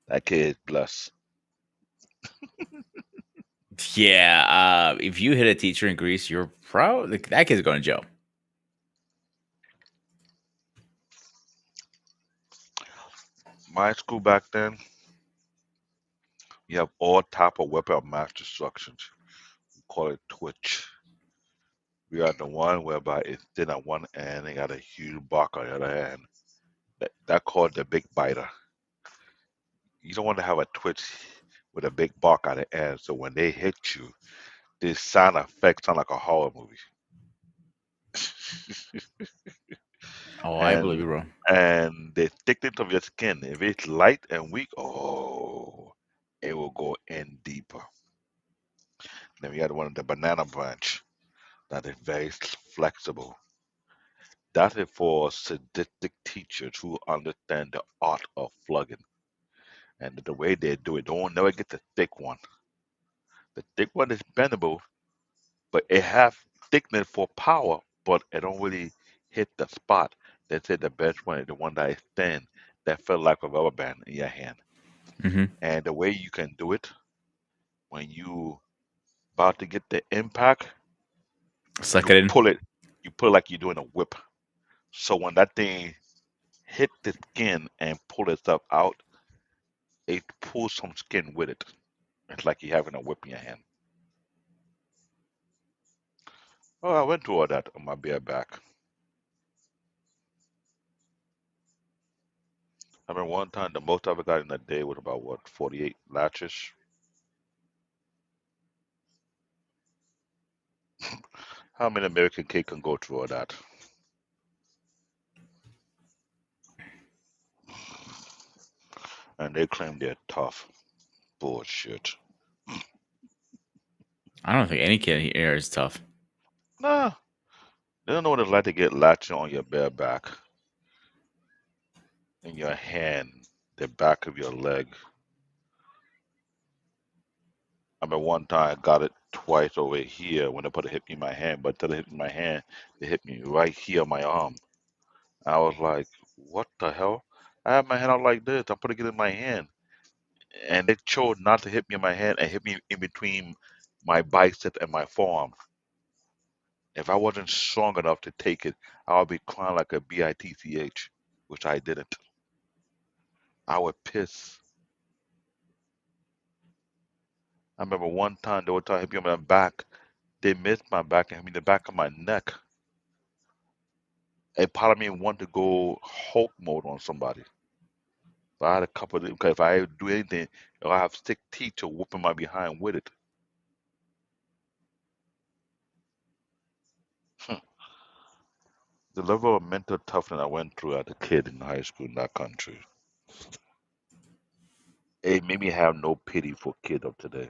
that kid is blessed. Yeah, if you hit a teacher in Greece, you're probably that kid's going to jail. My school back then, you have all type of weapon of mass destruction. We call it Twitch. We are the one whereby it's thin at one end and got a huge bark on the other end. That called the big biter. You don't want to have a Twitch with a big bark at the end, so when they hit you, this sound effect sound like a horror movie. Oh, I believe and you, bro. and the thickness of your skin, if it's light and weak, oh, it will go in deeper. Then we got one of the banana branch that is very flexible. That is for sadistic teachers who understand the art of flogging. And the way they do it, don't never get the thick one. The thick one is bendable, but it have thickness for power, but it don't really hit the spot. They say the best one is the one that is thin, that felt like a rubber band in your hand. Hmm. And the way you can do it when you about to get the impact, Suck you it in. pull it, you pull it like you're doing a whip. So when that thing hit the skin and pull itself out, it pulls some skin with it. It's like you're having a whip in your hand. Oh, I went through all that on my bare back. I remember one time the most I ever got in a day was about what, 48 latches. How many American kids can go through all that? And they claim they're tough. Bullshit. I don't think any kid here is tough. Nah, they don't know what it's like to get latched on your bare back, in your hand, the back of your leg. I remember one time I got it twice over here when they put a hit me in my hand, but instead of hitting my hand, they hit me right here on my arm. I was like, what the hell? I had my hand out like this. I put it in my hand. And they chose not to hit me in my hand and hit me in between my bicep and my forearm. If I wasn't strong enough to take it, I would be crying like a bitch, which I didn't. I would piss. I remember one time they were trying to hit me on my back. They missed my back and hit me in the back of my neck. A part of me wanted to go Hulk mode on somebody. But I had a couple of because if I do anything, I have stick teeth to whooping my behind with it. The level of mental toughness I went through as a kid in high school in that country, it made me have no pity for kids of today.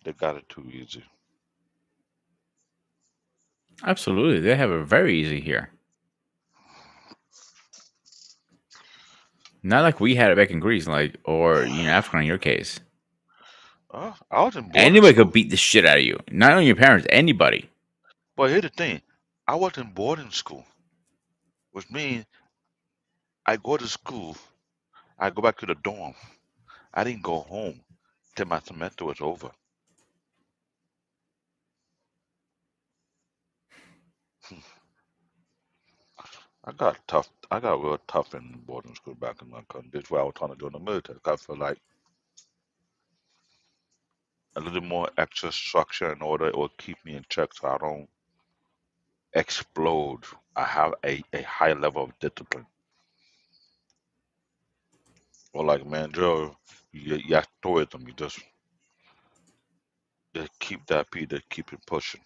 They got it too easy. Absolutely, they have it very easy here. Not like we had it back in Greece, like or Africa in your case. I was in boarding Anybody could school. beat the shit out of you. Not only your parents, anybody. But here's the thing, I was in boarding school, which means I go to school, I go back to the dorm. I didn't go home till my semester was over. I got tough. I got real tough in boarding school back in my country. This is why I was trying to join the military. 'Cause I feel like a little more extra structure in order it will keep me in check so I don't explode. I have a high level of discipline. Or like man, Joe, you have stoicism. You just keep that beat, just keep it pushing.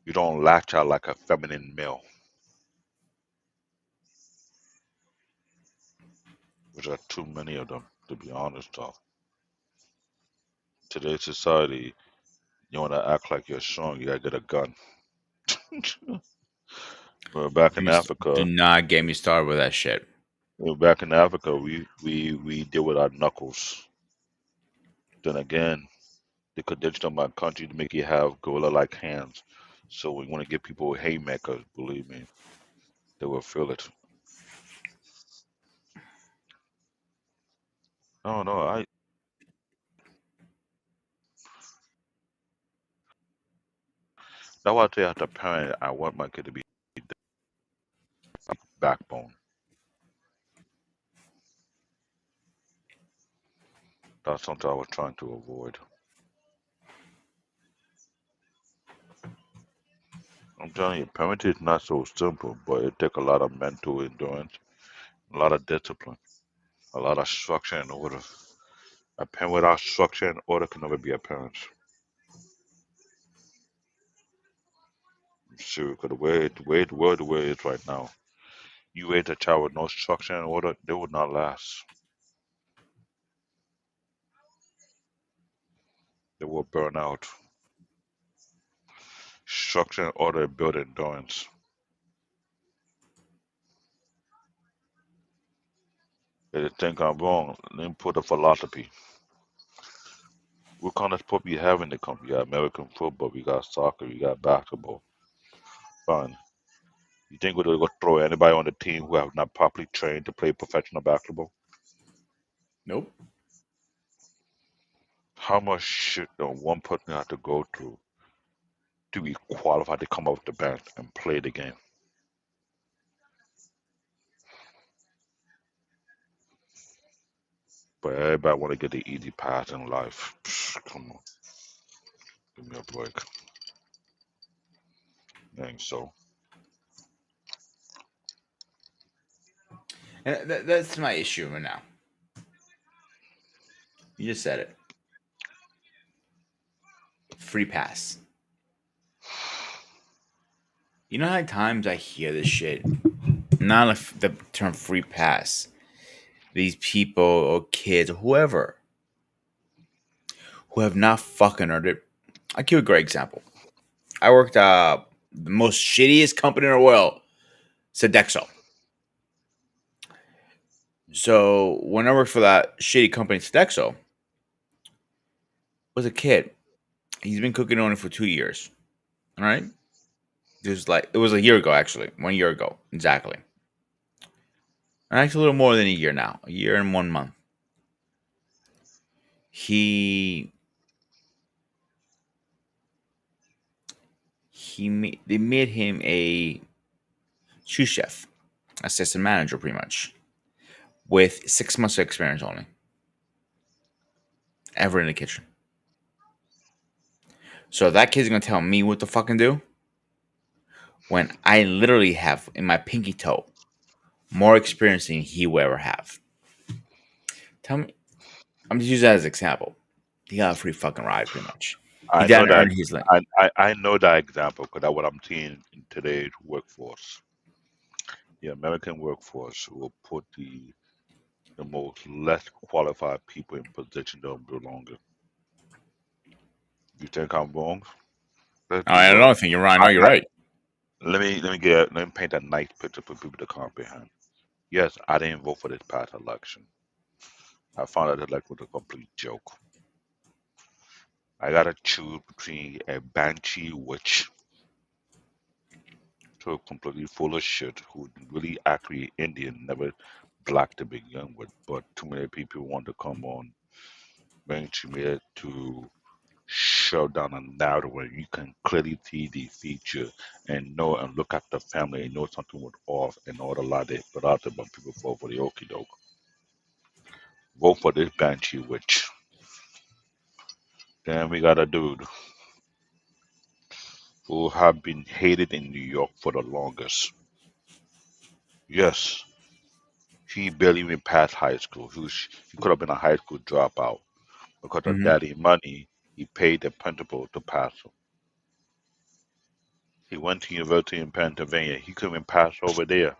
You don't latch out like a feminine male, which are too many of them, to be honest. Though today's society, you want to act like you're strong, you gotta get a gun. Well, back in Do Africa, not get me started with that shit. we deal with our knuckles. Then again, the condition of my country to make you have gorilla-like hands. So we want to give people haymakers. Believe me, they will feel it. No, no, I. That's why I tell you, as a parent, I want my kid to be backbone. That's something I was trying to avoid. I'm telling you, parenting is not so simple, but it takes a lot of mental endurance, a lot of discipline, a lot of structure and order. A parent without structure and order can never be a parent. Sure, because the way it is right now, you raise a child with no structure and order, they would not last. They will burn out. Structure and order build endurance. If you think I'm wrong, let me put a philosophy. What kind of sport we have in the country? We got American football, we got soccer, we got basketball. Fine. You think we're going to throw anybody on the team who have not properly trained to play professional basketball? Nope. How much shit does one person have to go through to be qualified to come off the bench and play the game? But everybody want to get the easy pass in life. Psh, come on, give me a break. Ain't so. And that's my issue right now. You just said it. Free pass. You know how many times I hear this shit? Not like the term free pass. These people or kids or whoever who have not fucking earned it. I'll give you a great example. I worked the most shittiest company in the world, Sodexo. So when I worked for that shitty company, Sodexo, was a kid. He's been cooking on it for 2 years. All right. It was a year ago, actually. 1 year ago. Exactly. And actually a little more than a year now. A year and 1 month. He they made him a sous chef, assistant manager pretty much. With 6 months of experience only. Ever in the kitchen. So that kid's gonna tell me what to fucking do when I literally have in my pinky toe more experience than he will ever have. Tell me, I'm just using that as an example. He got a free fucking ride, pretty much. He I know didn't that. earn his land. I know that example because that's what I'm seeing in today's workforce. The American workforce will put the most less qualified people in position they don't belong in. You think I'm wrong? Let's be I real. don't think you're right. I know I, you're I, right. let me paint a nice picture for people to comprehend. Yes, I didn't vote for this past election. I found out the election was a complete joke. I gotta choose between a banshee witch, so completely full of shit, who really actually Indian, never black to begin with, but too many people want to come on banshee made to shut down a narrative where you can clearly see the feature and know and look at the family and know something was off and all the lie they put out there, but people fall for the okie doke. Vote for this banshee witch. Then we got a dude who have been hated in New York for the longest. Yes, he barely even passed high school. He could have been a high school dropout because of Hmm. daddy money. He paid the principal to pass him. He went to university in Pennsylvania. He couldn't even pass over there.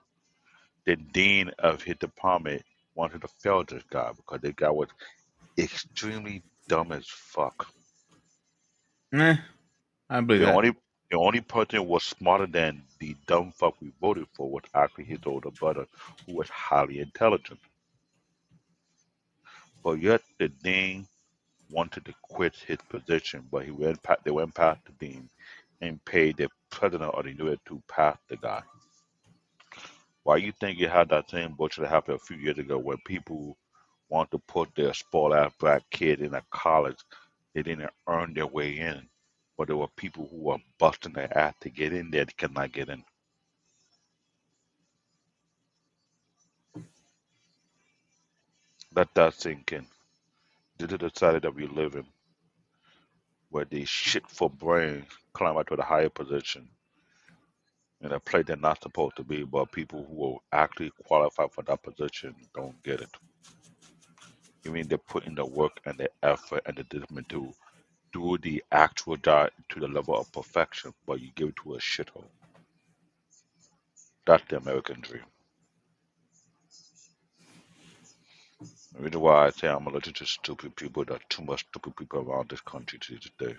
The dean of his department wanted to fail this guy because this guy was extremely dumb as fuck. I believe The that. only the only person who was smarter than the dumb fuck we voted for was actually his older brother, who was highly intelligent. But yet the dean wanted to quit his position, but they went past the dean and paid the president of the university to pass the guy. Why you think you had that same bullshit that happened a few years ago when people want to put their spoiled ass black kid in a college they didn't earn their way in, but there were people who were busting their ass to get in there that could not get in. Let that sink in. This is the society that we live in, where these shit for brains climb up to the higher position in a place they're not supposed to be, but people who will actually qualify for that position don't get it. You mean they put in the work and the effort and the discipline to do the actual job to the level of perfection, but you give it to a shithole. That's the American dream. The reason why I say I'm allergic to stupid people, there are too much stupid people around this country today.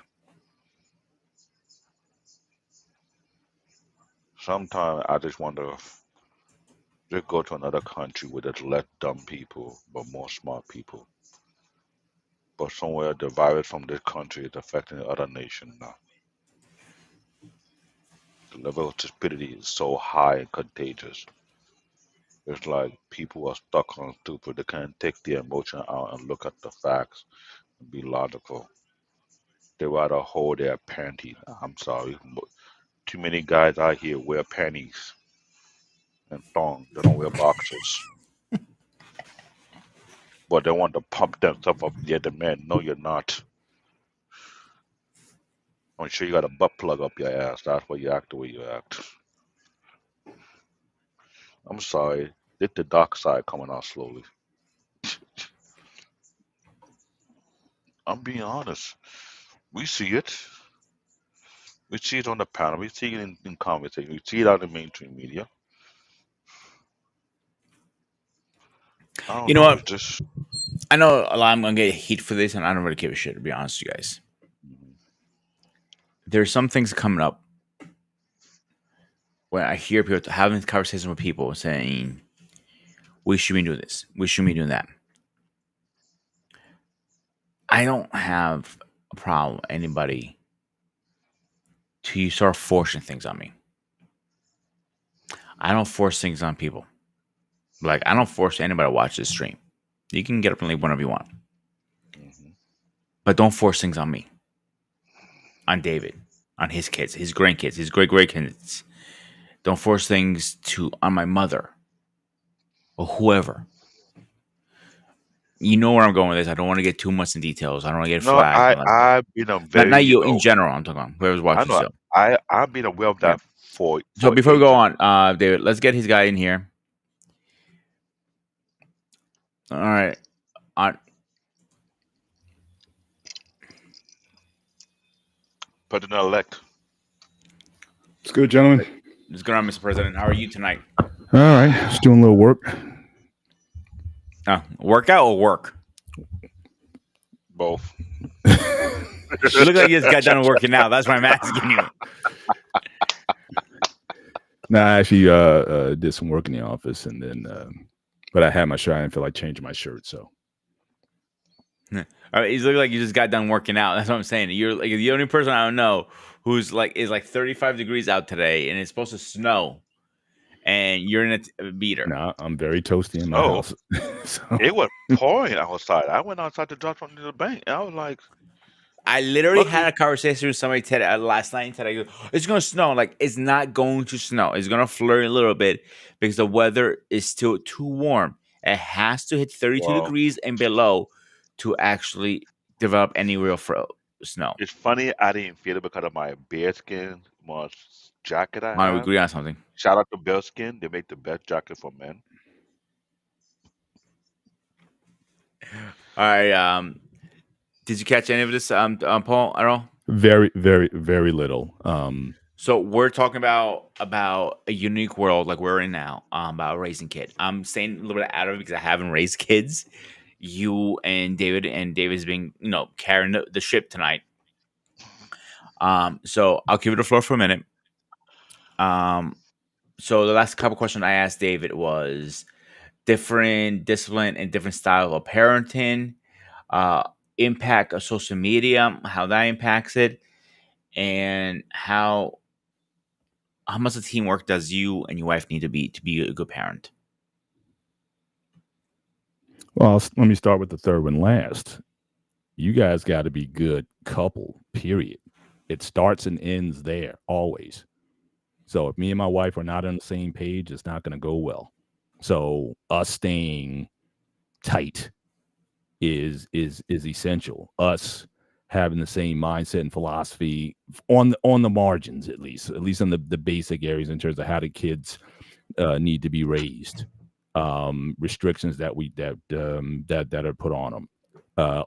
Sometimes I just wonder if just go to another country where there's less dumb people but more smart people. But somewhere the virus from this country is affecting the other nation now. The level of stupidity is so high and contagious. It's like people are stuck on stupid. They can't take the emotion out and look at the facts and be logical. They rather hold their panties. I'm sorry. But too many guys out here wear panties and thongs. They don't wear boxers. But they want to pump themselves up the other man. No, you're not. I'm sure you got a butt plug up your ass. That's why you act the way you act. I'm sorry. It's the dark side coming out slowly. I'm being honest. We see it. We see it on the panel. We see it in conversation. We see it out in mainstream media. I You don't know know. what? It's just. I know a lot. I'm gonna get heat for this, and I don't really give a shit. To be honest with you guys, Mhm. there's some things coming up when I hear people having conversations with people saying we should be doing this, we should be doing that. I don't have a problem with anybody to start forcing things on me. I don't force things on people. Like I don't force anybody to watch this stream. You can get up and leave whenever you want, Mhm. but don't force things on me, on David, on his kids, his grandkids, his great kids. Don't force things to on my mother or whoever. You know where I'm going with this. I don't want to get too much in details. I don't want to get No, flagged. All that stuff. I've been a Not very you in general. I'm talking about whoever's I watching know still. I've been aware of Okay. that for So for before we go ages. on, David, let's get his guy in here. All right. On President elect. It's good, gentlemen. what's going on, Mr. President? How are you tonight? All right, just doing a little work. Workout or work? Both. You look like you just got done working out. That's why I'm asking you. Now, I actually did some work in the office, and then, but I had my shirt. I didn't feel like changing my shirt, so All right, you look like you just got done working out. That's what I'm saying. You're like the only person I don't know who's like is like 35 degrees out today, and it's supposed to snow, and you're in a beater. No, I'm very toasty in my Oh, house. So it was pouring outside. I went outside to drop something to the bank, and I was like, I literally had luckily, a conversation with somebody today, last night. Today, I go, it's gonna snow. Like it's not going to snow. It's gonna flurry a little bit because the weather is still too warm. It has to hit 32 well, degrees and below to actually develop any real snow. it's funny I didn't feel it because of my bearskin jacket I I would have. agree on something. Shout out to Bearskin. They make the best jacket for men. All right. Did you catch any of this, Paul, at all? very, very, very little. So we're talking about a unique world like we're in now, about raising kids. I'm staying a little bit out of it because I haven't raised kids. You and David's being, carrying the ship tonight. So I'll give it the floor for a minute. Um, so the last couple questions I asked David was different discipline and different style of parenting, uh, impact of social media, how that impacts it, and how much of teamwork does you and your wife need to be a good parent? Well, let me start with the third one last. You guys got to be good couple, period. It starts and ends there always. So if me and my wife are not on the same page, it's not going to go well. So us staying tight is essential. Us having the same mindset and philosophy on the margins, at least on the basic areas in terms of how the kids need to be raised, restrictions that are put on them.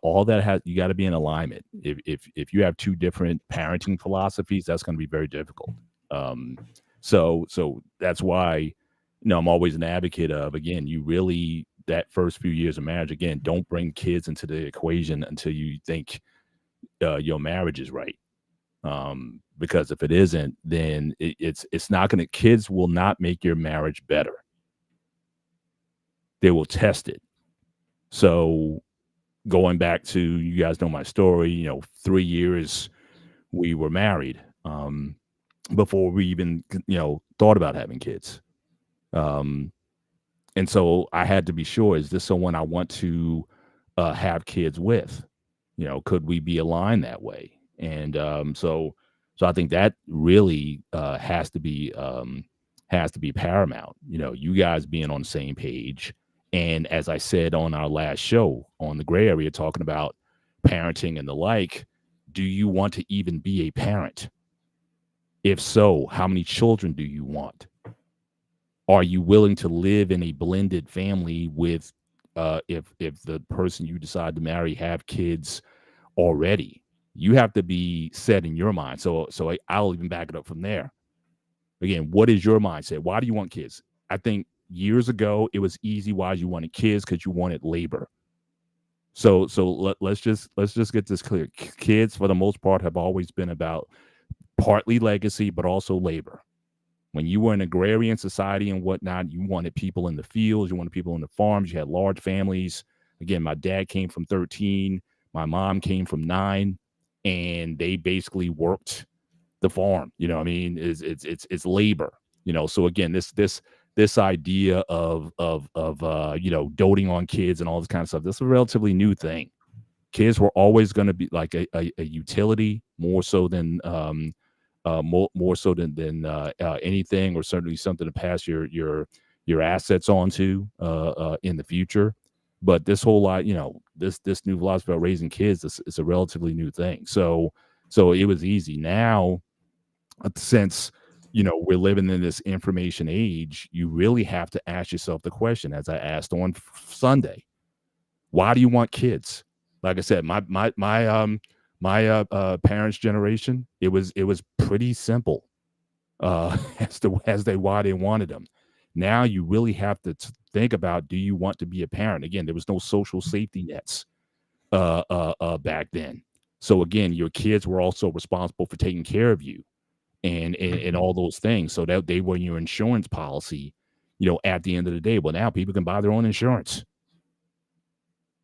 All that has you got to be in alignment. If you have two different parenting philosophies, that's going to be very difficult. Um, so that's why I'm always an advocate of, again, you really, that first few years of marriage, again, don't bring kids into the equation until you think your marriage is right. Because if it isn't, then it's not going to. Kids will not make your marriage better. They will test it. So going back to, you guys know my story. 3 years we were married, before we even thought about having kids. Um, and so I had to be sure, is this someone I want to have kids with? Could we be aligned that way? And so I think that really has to be paramount. You guys being on the same page. And as I said on our last show on the gray area, talking about parenting and the like, do you want to even be a parent? If so, how many children do you want? Are you willing to live in a blended family with, if the person you decide to marry have kids already? You have to be set in your mind. So I'll even back it up from there. Again, what is your mindset? Why do you want kids? I think years ago it was easy why you wanted kids, because you wanted labor. So let's just get this clear. Kids, for the most part, have always been about partly legacy, but also labor. When you were an agrarian society and whatnot, you wanted people in the fields, you wanted people in the farms, you had large families. Again, my dad came from 13, my mom came from 9, and they basically worked the farm. I mean, it's labor. So again, this idea of doting on kids and all this kind of stuff, this is a relatively new thing. Kids were always going to be like a utility, more so than more so than anything, or certainly something to pass your assets on to in the future. But this whole lot, this new philosophy about raising kids is a relatively new thing. So it was easy. Now, since we're living in this information age, you really have to ask yourself the question, as I asked on Sunday: why do you want kids? Like I said, my parents' generation, it was pretty simple as to why they wanted them. Now you really have to think about, do you want to be a parent? Again, there was no social safety nets back then. So again, your kids were also responsible for taking care of you and all those things. So that they were your insurance policy, at the end of the day. Well, now people can buy their own insurance.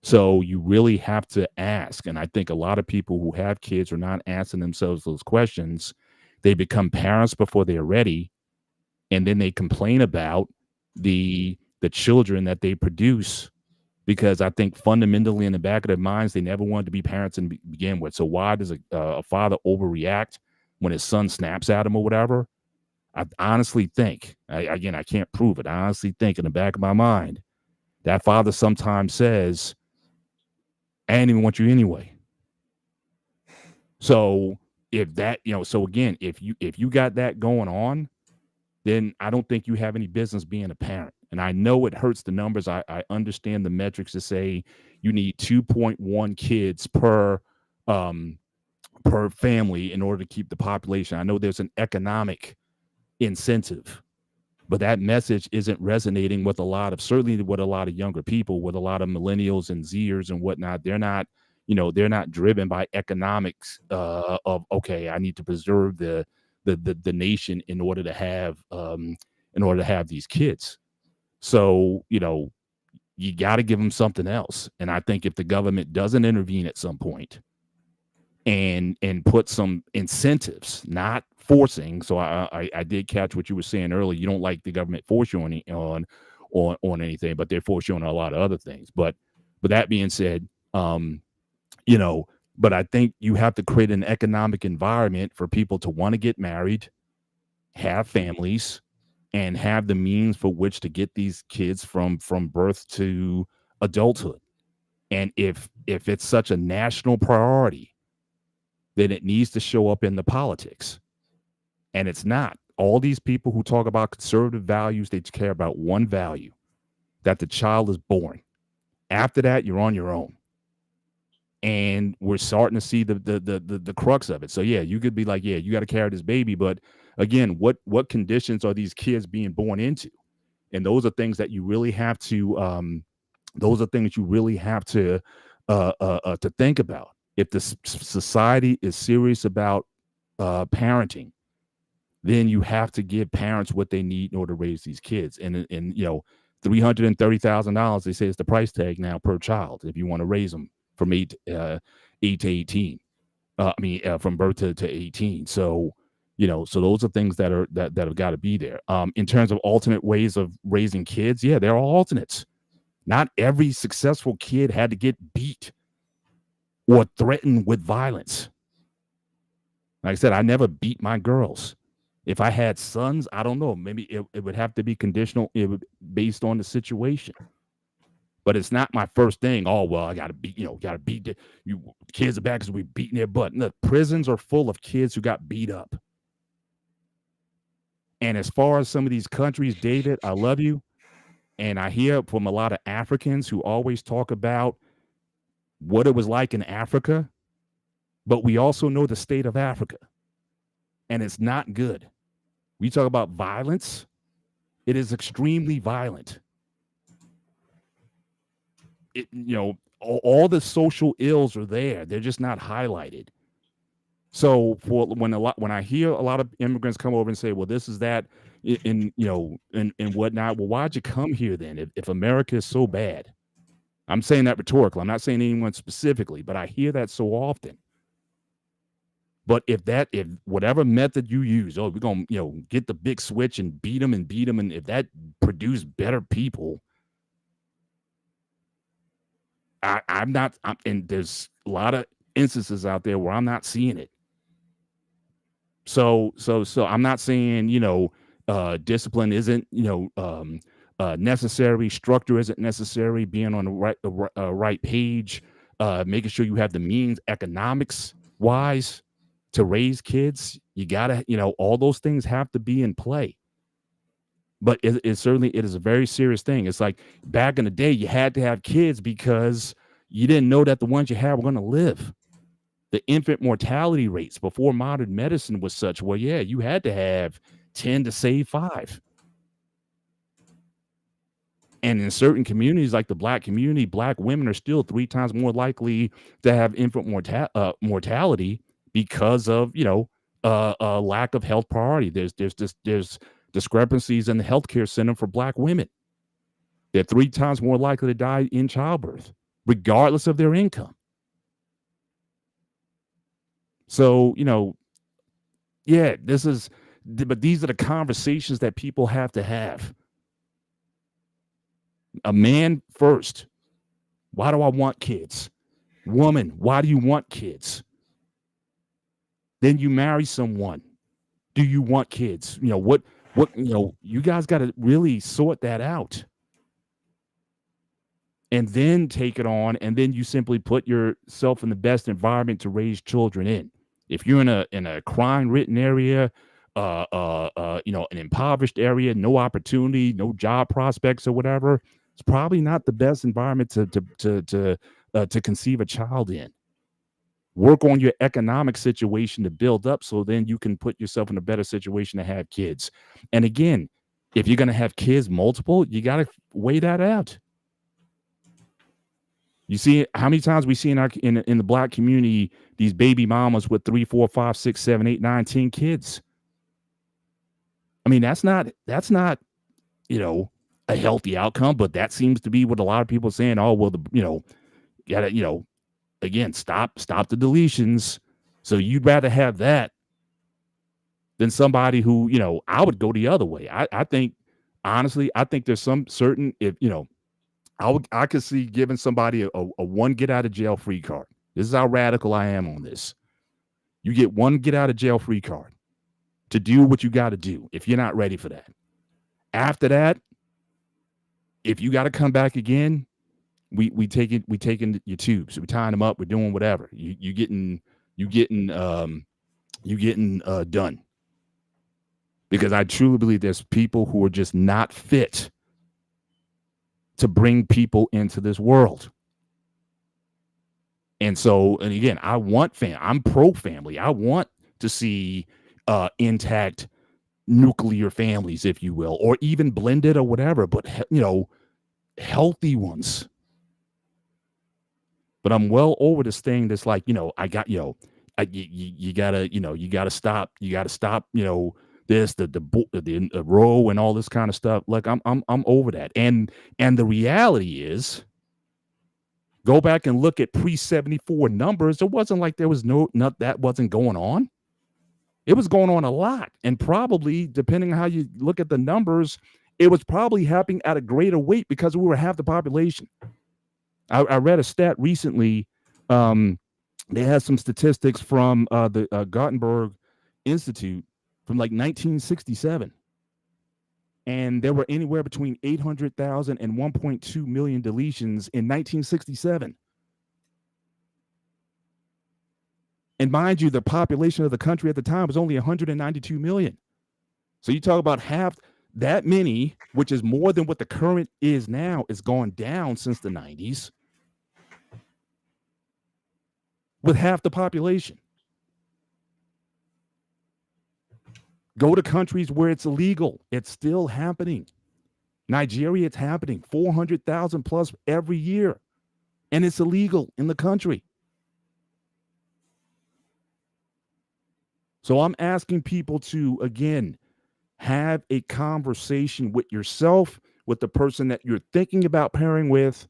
So you really have to ask. And I think a lot of people who have kids are not asking themselves those questions. They become parents before they're ready, and then they complain about the children that they produce, because I think fundamentally in the back of their minds they never wanted to be parents and begin with. So why does a father overreact when his son snaps at him or whatever? I honestly think, again, I can't prove it. I honestly think in the back of my mind that father sometimes says, "I didn't even want you anyway." So if that, so again, if you got that going on, then I don't think you have any business being a parent. And I know it hurts the numbers. I understand the metrics to say you need 2.1 kids um, per family in order to keep the population. I know there's an economic incentive, but that message isn't resonating with a lot of, certainly with a lot of younger people, with a lot of millennials and Zers and whatnot. They're not driven by economics of, okay, I need to preserve the nation in order to have these kids. So you got to give them something else. And I think if the government doesn't intervene at some point and put some incentives, not forcing. So I did catch what you were saying earlier. You don't like the government force you on anything, but they're force you on a lot of other things. But that being said, you know, but I think you have to create an economic environment for people to want to get married, have families, and have the means for which to get these kids from birth to adulthood. And if it's such a national priority, then it needs to show up in the politics. And it's not. All these people who talk about conservative values, they care about one value, that the child is born. After that, you're on your own. And we're starting to see the crux of it. So yeah, you could be like, yeah, you got to carry this baby, but again, what conditions are these kids being born into? And those are things that you really have to to think about. If the society is serious about parenting, then you have to give parents what they need in order to raise these kids. And $330,000, they say, is the price tag now per child if you want to raise them from eight to 18. From birth to 18. So so those are things that have got to be there. In terms of alternate ways of raising kids, yeah, there are alternates. Not every successful kid had to get beat or threatened with violence. Like I said, I never beat my girls. If I had sons, I don't know. Maybe it would have to be conditional. It would based on the situation. But it's not my first thing. Oh well, I gotta beat. Gotta beat you kids are bad because we beating their butt. No, prisons are full of kids who got beat up. And as far as some of these countries, David, I love you. And I hear from a lot of Africans who always talk about what it was like in Africa, but we also know the state of Africa, and it's not good. We talk about violence, it is extremely violent. All the social ills are there, they're just not highlighted. So when I hear a lot of immigrants come over and say, well, this is that and whatnot, well, why'd you come here then if America is so bad? I'm saying that rhetorically. I'm not saying anyone specifically, but I hear that so often. But if whatever method you use, we're gonna get the big switch and beat them, and if that produced better people, I'm not. And there's a lot of instances out there where I'm not seeing it. So I'm not saying discipline isn't necessary, structure isn't necessary, being on the right page, making sure you have the means economics wise to raise kids. You gotta all those things have to be in play. But it certainly it is a very serious thing. It's like back in the day, you had to have kids because you didn't know that the ones you had were going to live. The infant mortality rates before modern medicine was such, well, yeah, you had to have 10 to save 5. And in certain communities, like the Black community, Black women are still 3 times more likely to have infant mortality because of a lack of health priority. There's discrepancies in the healthcare center for Black women. They're 3 times more likely to die in childbirth. regardless of their income. So, yeah, but these are the conversations that people have to have. A man first. Why do I want kids? Woman, why do you want kids? Then you marry someone. Do you want kids? You guys got to really sort that out. And then take it on, and then you simply put yourself in the best environment to raise children in. If you're in a crime-ridden area, an impoverished area, no opportunity, no job prospects or whatever, it's probably not the best environment to conceive a child in. Work on your economic situation to build up, so then you can put yourself in a better situation to have kids. And again, if you're going to have kids multiple, you got to weigh that out. You see how many times we see in the black community these baby mamas with 3, 4, 5, 6, 7, 8, 9, 10 kids. I mean, that's not a healthy outcome, but that seems to be what a lot of people are saying. Oh, well, gotta again stop the deletions. So you'd rather have that than somebody who I would go the other way. I think honestly, I think there's some certain if I could see giving somebody a one get out of jail free card. This is how radical I am on this. You get one get out of jail free card to do what you got to do if you're not ready for that. After that, if you got to come back again, we taking your tubes, we tying them up, we're doing whatever. You getting done. Because I truly believe there's people who are just not fit to bring people into this world. And again, I'm pro family. I want to see intact nuclear families, if you will, or even blended or whatever, but healthy ones. But I'm well over this thing that's like, I got, you gotta stop, this, the row and all this kind of stuff. Like I'm over that. And the reality is, go back and look at pre-74 numbers. It wasn't like there was that wasn't going on. It was going on a lot. And probably, depending on how you look at the numbers, it was probably happening at a greater rate because we were half the population. I read a stat recently. They had some statistics from the Gutenberg Institute from like 1967. And there were anywhere between 800,000 and 1.2 million deletions in 1967. And mind you, the population of the country at the time was only 192 million. So you talk about half that many, which is more than what the current is now, is gone down since the 90s with half the population. Go to countries where it's illegal. It's still happening. Nigeria, it's happening. 400,000 plus every year. And it's illegal in the country. So I'm asking people to, again, have a conversation with yourself, with the person that you're thinking about pairing with,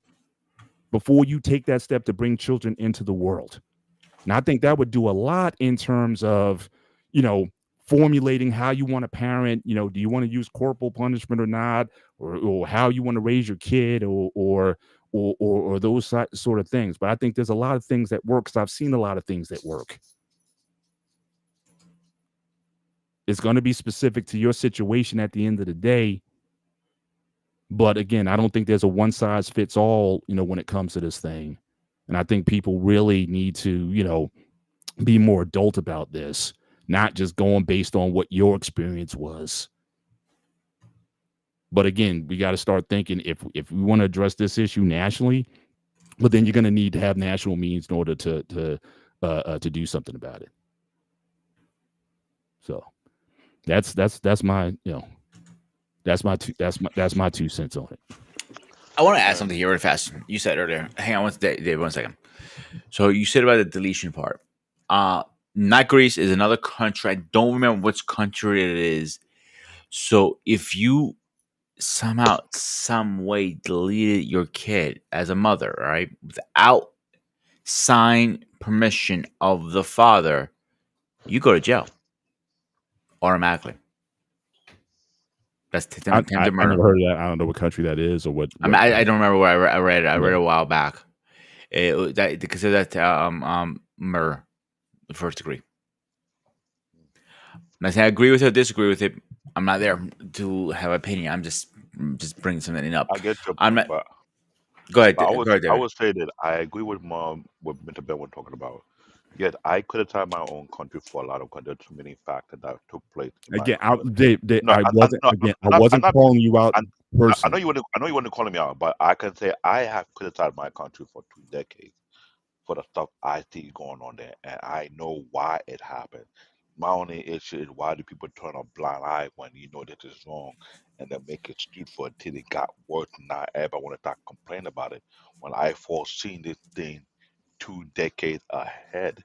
before you take that step to bring children into the world. And I think that would do a lot in terms of, formulating how you want to parent. Do you want to use corporal punishment or not, or how you want to raise your kid, or those sort of things. But I think there's a lot of things that work, because I've seen a lot of things that work. It's going to be specific to your situation at the end of the day. But again, I don't think there's a one size fits all, when it comes to this thing. And I think people really need to, be more adult about this, not just going based on what your experience was. But again, we got to start thinking, if we want to address this issue nationally, but then you're going to need to have national means in order to do something about it. So that's my that's my 2 cents on it. I want to add something here really fast. You said earlier. Hang on, Dave, 1 second. So you said about the deletion part. Not Greece, is another country. I don't remember which country it is. So if you somehow, some way deleted your kid as a mother, right? Without signed permission of the father, you go to jail automatically. That's attempted I murder. never heard of that. I don't know what country that is or I mean, what I don't remember where I read it. I read yeah. it a while back. That they consider that murder, the first degree. And I say I agree with it, disagree with it. I'm not there to have an opinion. I'm just bringing something up. I get your I'm point, not. Go ahead. but Go ahead, I David. would say that I agree with what Mr. Ben was talking about. Yet I criticize my own country for a lot of there's too many factors that took place in my Again, community. I wasn't No, again. I I'm wasn't not. calling you out I, I know personally. you want to. I know you want to call me out, but I can say I have criticized my country for 2 decades for the stuff I see going on there, and I know why it happened. My only issue is why do people turn a blind eye when you know that it's wrong, and then make excuse for it till it got worse. Now everybody want to start complaining about it when I foreseen this thing 2 decades ahead.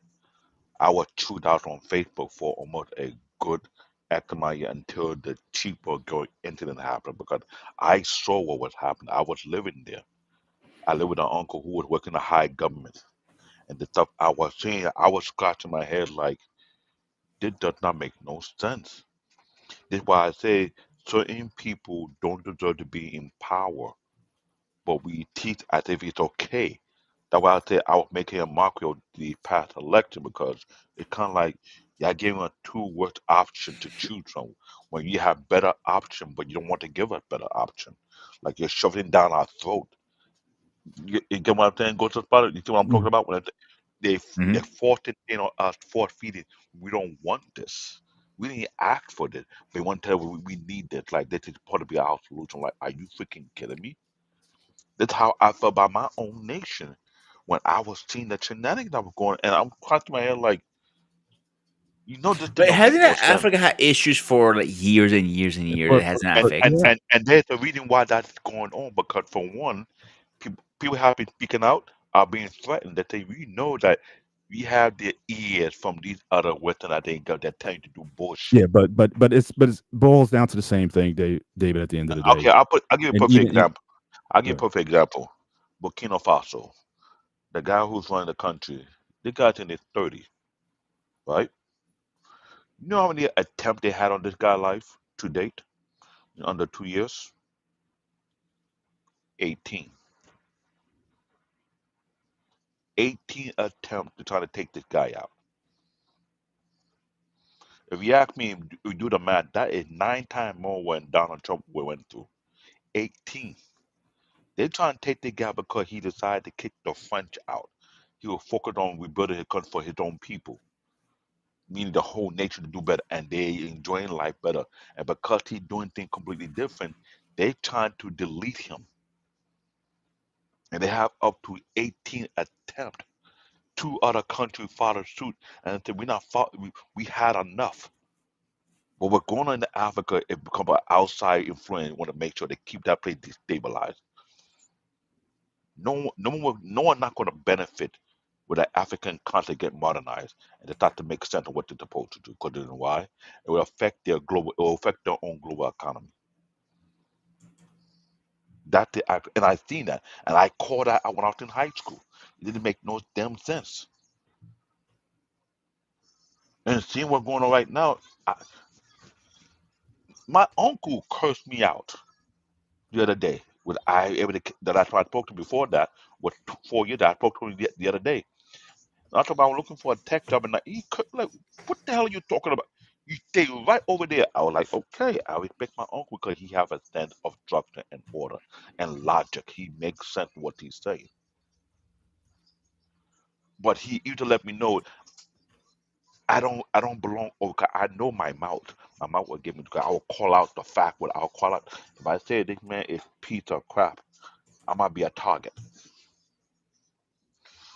I was truth out on Facebook for almost a good X amount of year until the cheaper going incident happened because I saw what was happening. I was living there. I lived with an uncle who was working in the high government, and the stuff I was seeing, I was scratching my head like this does not make no sense. This is why I say certain people don't deserve to be in power, but we teach as if it's okay. That's why I say I was making a mockery of the past election because it's kind of like y'all giving us two worst options to choose from when you have better option, but you don't want to give us better option. Like you're shoving it down our throat. You get what I'm saying? Go to the spot. You see what I'm talking Mhm. about? When they Hmm. they forced it in on us, force feeding. We don't want this. We didn't ask for this. They want to tell us we need this. Like this is part of be our solution. Like, are you freaking kidding me? That's how I felt about my own nation when I was seeing the shenanigans that was going. And I'm cracking my head like, this thing But don't make hasn't no sense. Africa had issues for like years and years and years? It has not And and fixed. Yeah, and and there's a reason why that's going on because for one, people have been speaking out, are being threatened that we know that we have their ears from these other Western identities that tell you to do bullshit. yeah, but it's boils down to the same thing, David. At the end of the day, Okay, I'll give you a and perfect even example. I'll give you a uh, perfect example. Burkina Faso, the guy who's running the country, the guy's in his 30s, right? You know how many attempts they had on this guy's life to date in under 2 years? 18. 18 attempts to try to take this guy out. If you ask me, we do the math, that is 9 times more when Donald Trump went through. 18. They're trying to take the guy because he decided to kick the French out. He was focused on rebuilding his country for his own people, meaning the whole nation to do better, and they enjoying life better. And because he's doing things completely different, they trying to delete him. And they have up to 18 attempts. Two other countries followed suit and said, we had enough. But what's going on in Africa, it become an outside influence. Want to make sure they keep that place destabilized. No one not going to benefit with that African continent get modernized and they start to make sense of what they're supposed to do. Because you know why? It will affect it will affect their own global economy. And I seen that, and I called that out when I was in high school. It didn't make no damn sense. And seeing what's going on right now, my uncle cursed me out the other day. With I able to that I tried to talk to before that was 4 years that I spoke to him the other day. I told him I was looking for a tech job, and like, what the hell are you talking about? You stay right over there. I was like, okay, I respect my uncle because he have a sense of structure and order and logic. He makes sense what he's saying. But he either let me know I don't belong. Okay, I know my mouth. My mouth will give me. I will call out the fact. What I'll call out. If I say this man is piece of crap, I might be a target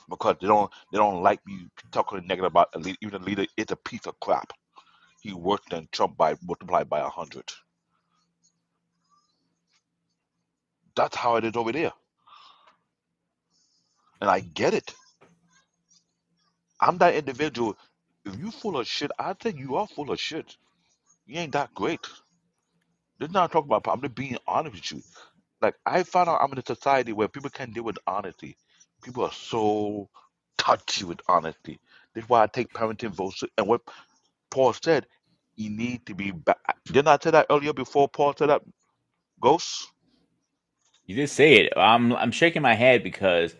because they don't like me talking negative about a leader. Even a leader is a piece of crap. He worse than Trump by multiplied by 100. That's how it is over there, and I get it. I'm that individual. If you full of shit, I think you are full of shit. You ain't that great. This is not talking about. I'm just being honest with you. Like I found out I'm in a society where people can't deal with honesty. People are so touchy with honesty. This is why I take parenting votes. And what Paul said, you need to be back. Didn't I say that earlier before Paul said that? Ghosts? You did say it. I'm shaking my head because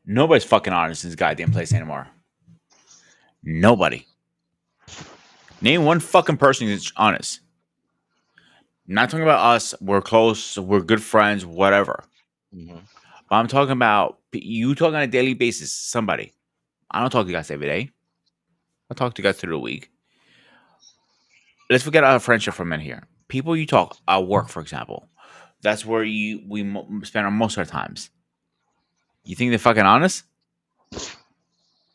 nobody's fucking honest in this goddamn place anymore. Nobody. Name one fucking person who's honest. I'm not talking about us. We're close. We're good friends. Whatever. Hmm. But I'm talking about you talking on a daily basis. Somebody. I don't talk to you guys every day. I talk to you guys through the week. Let's forget our friendship for a minute here. People you talk at work, for example. That's where spend our most of our times. You think they're fucking honest?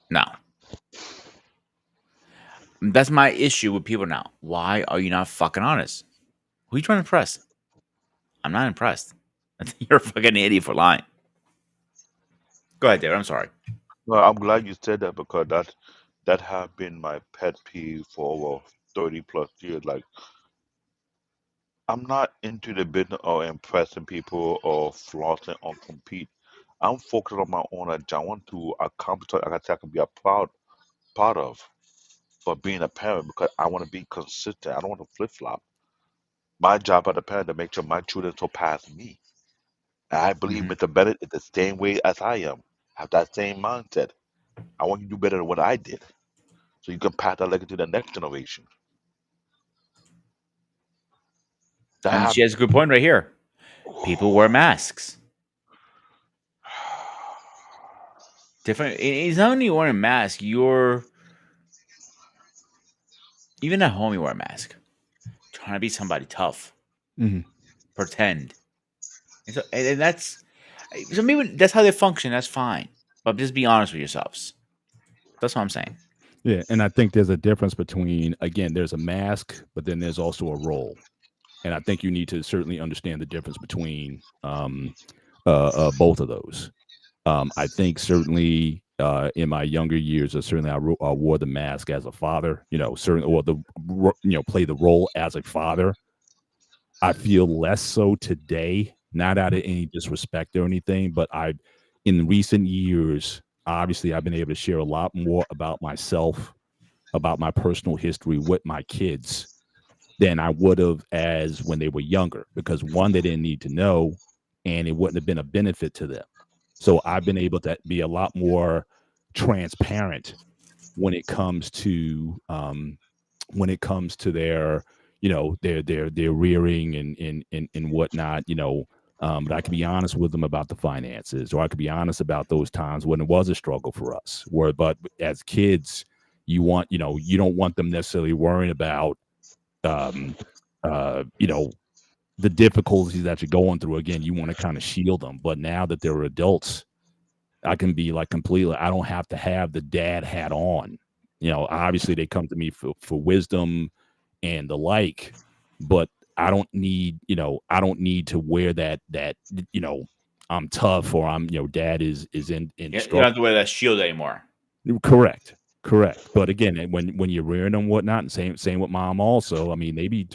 No. That's my issue with people now. Why are you not fucking honest? Who are you trying to impress? I'm not impressed. I think you're a fucking idiot for lying. Go ahead, David. I'm sorry. Well, I'm glad you said that because that have been my pet peeve for over 30 plus years. Like I'm not into the business of impressing people or flossing or compete. I'm focused on my own agenda. I want to accomplish what I can be a proud of for being a parent because I want to be consistent. I don't want to flip flop. My job as a parent to make sure my children surpass me. And I believe Hmm. Mr. Bennett is the same way as I am. Have that same mindset. I want you to do better than what I did. So you can pass that legacy to the next generation. That And have she has a good point right here. People wear masks. Different. It's not only wearing a mask. You're even at home. You wear a mask. Trying to be somebody tough. Mhm. Pretend. And that's so maybe that's how they function. That's fine. But just be honest with yourselves. That's what I'm saying. Yeah, and I think there's a difference between, again, there's a mask, but then there's also a role, and I think you need to certainly understand the difference between both of those. I think certainly in my younger years, certainly I wore the mask as a father, certainly, or play the role as a father. I feel less so today, not out of any disrespect or anything, but in recent years, obviously, I've been able to share a lot more about myself, about my personal history with my kids than I would have as when they were younger, because one, they didn't need to know, and it wouldn't have been a benefit to them. So I've been able to be a lot more transparent when it comes to their their rearing and whatnot. But I could be honest with them about the finances, or I could be honest about those times when it was a struggle for us. But as kids, you don't want them necessarily worrying about um you know the difficulties that you're going through. Again, you want to kind of shield them, but now that they're adults, I can be like completely, I don't have to have the dad hat on. Obviously they come to me for wisdom and the like, but I don't need to wear that, you know, I'm tough, or dad is in You don't struggle. have to wear that shield anymore. Correct. Correct. But again, when you're rearing them, whatnot, and same with mom also. I mean, they be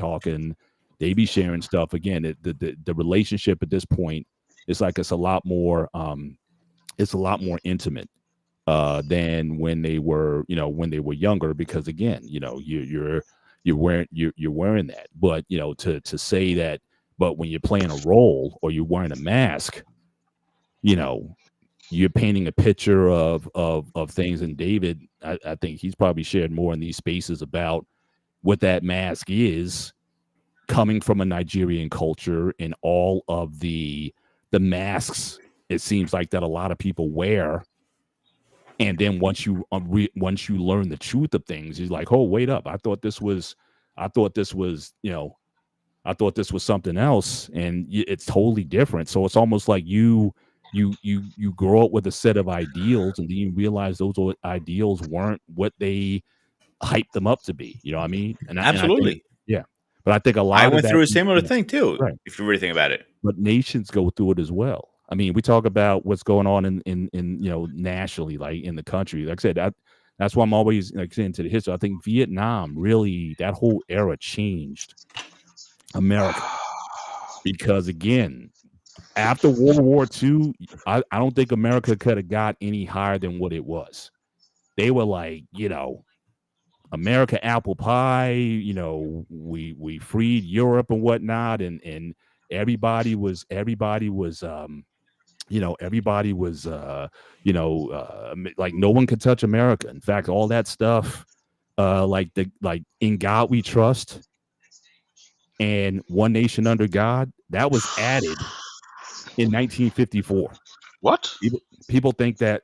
sharing stuff. Again, the relationship at this point is like it's a lot more intimate than when they were younger, because again, you're wearing that. But to say that, but when you're playing a role or you're wearing a mask, you know you're painting a picture of things. And David, I think he's probably shared more in these spaces about what that mask is, coming from a Nigerian culture, and all of the masks, it seems like, that a lot of people wear. And then once you learn the truth of things, you're like, oh, wait up, I thought this was I thought this was something else, and it's totally different. So it's almost like you grow up with a set of ideals, and then you realize those ideals weren't what they hyped them up to be. You know what I mean? And I think, Absolutely. yeah, but I think a I lot of went that, through a similar thing too, right. if you really think about it. But nations go through it as well. I mean, we talk about what's going on in nationally, like in the country. Like I said, that's why I'm always like saying to the history. I think Vietnam really, that whole era changed America. because again, after World War II, I don't think America could have got any higher than what it was. They were like, America apple pie, we freed Europe and whatnot, and everybody was like no one could touch America. In fact, all that stuff, like in God we trust and one nation under God, that was added in 1954. What? People think that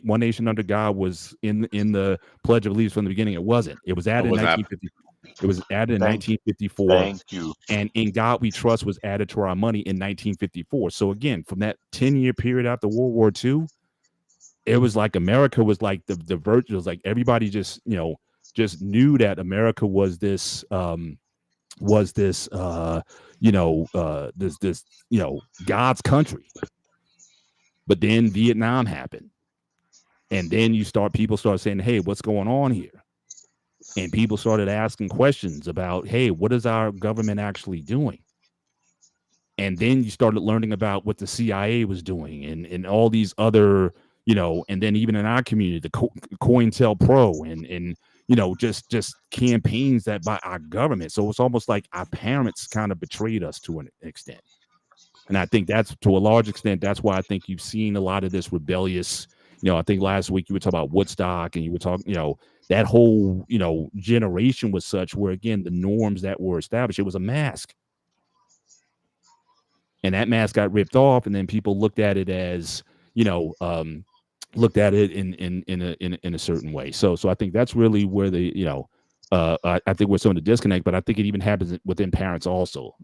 one nation under God was in the Pledge of Allegiance from the beginning. It wasn't. It was It added in was not. 1950. It was added in Thank 1954, thank you. and in God we trust was added to our money in 1954. So again, from that 10-year period after World War II, it was like America was like the virtue. It was like everybody just knew that America was this God's country. But then Vietnam happened. And then people start saying, hey, what's going on here? And people started asking questions about, hey, what is our government actually doing? And then you started learning about what the CIA was doing and all these other, and then even in our community, the COINTELPRO and just campaigns that by our government. So it's almost like our parents kind of betrayed us to an extent. And I think that's to a large extent, that's why I think you've seen a lot of this rebellious, I think last week you were talking about Woodstock and you were talking, that whole, generation was such where, again, the norms that were established, it was a mask. And that mask got ripped off. And then people looked at it as, looked at it in a certain way. So I think that's really where I think where some of the disconnect, but I think it even happens within parents also.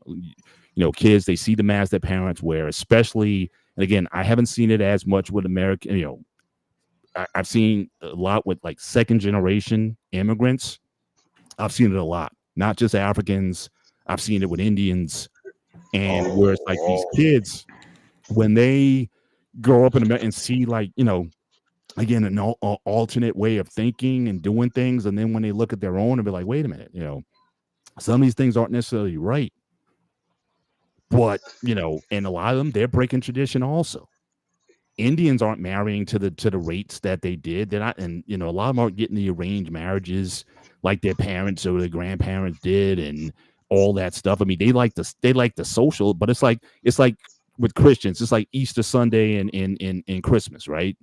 Kids, they see the mask that parents wear, especially, and again, I haven't seen it as much with American, I've seen a lot with like second generation immigrants. I've seen it a lot, not just Africans. I've seen it with Indians, and where it's like these Oh, kids, when they grow up in America and see like, again, an alternate way of thinking and doing things. And then when they look at their own and be like, wait a minute, some of these things aren't necessarily right. But, and a lot of them, they're breaking tradition also. Indians aren't marrying to the rates that they did. They're not, and a lot of them aren't getting the arranged marriages like their parents or their grandparents did, and all that stuff. I mean, they like the social, but it's like with Christians, it's like Easter Sunday and Christmas, right?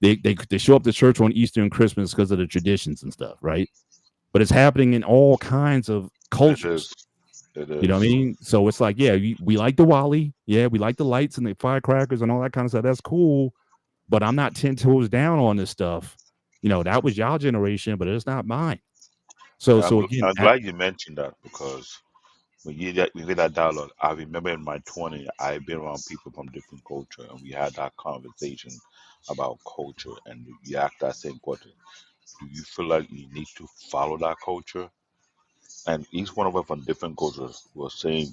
They show up to church on Easter and Christmas because of the traditions and stuff, right? But it's happening in all kinds of it cultures. is. It You know what I is. mean? So it's like, yeah, we like the Wally. Yeah, we like the lights and the firecrackers and all that kind of stuff. That's cool. But I'm not 10 toes down on this stuff. That was y'all generation, but it's not mine. So And so again, I'm glad you mentioned that because when you did that dialogue, I remember in my 20s, I've been around people from different culture, and we had that conversation about culture, and you asked that same question: Do you feel like you need to follow that culture? And each one of us from different cultures was saying,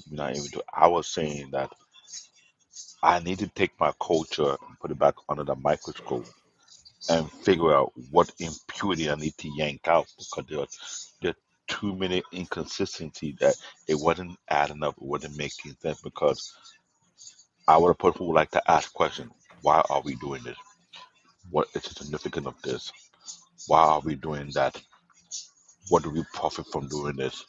I was saying that I need to take my culture and put it back under the microscope and figure out what impurity I need to yank out because there are too many inconsistencies that it wasn't adding up, it wasn't making sense because I would a person who would like to ask questions. Why are we doing this? What is the significance of this? Why are we doing that? What do we profit from doing this?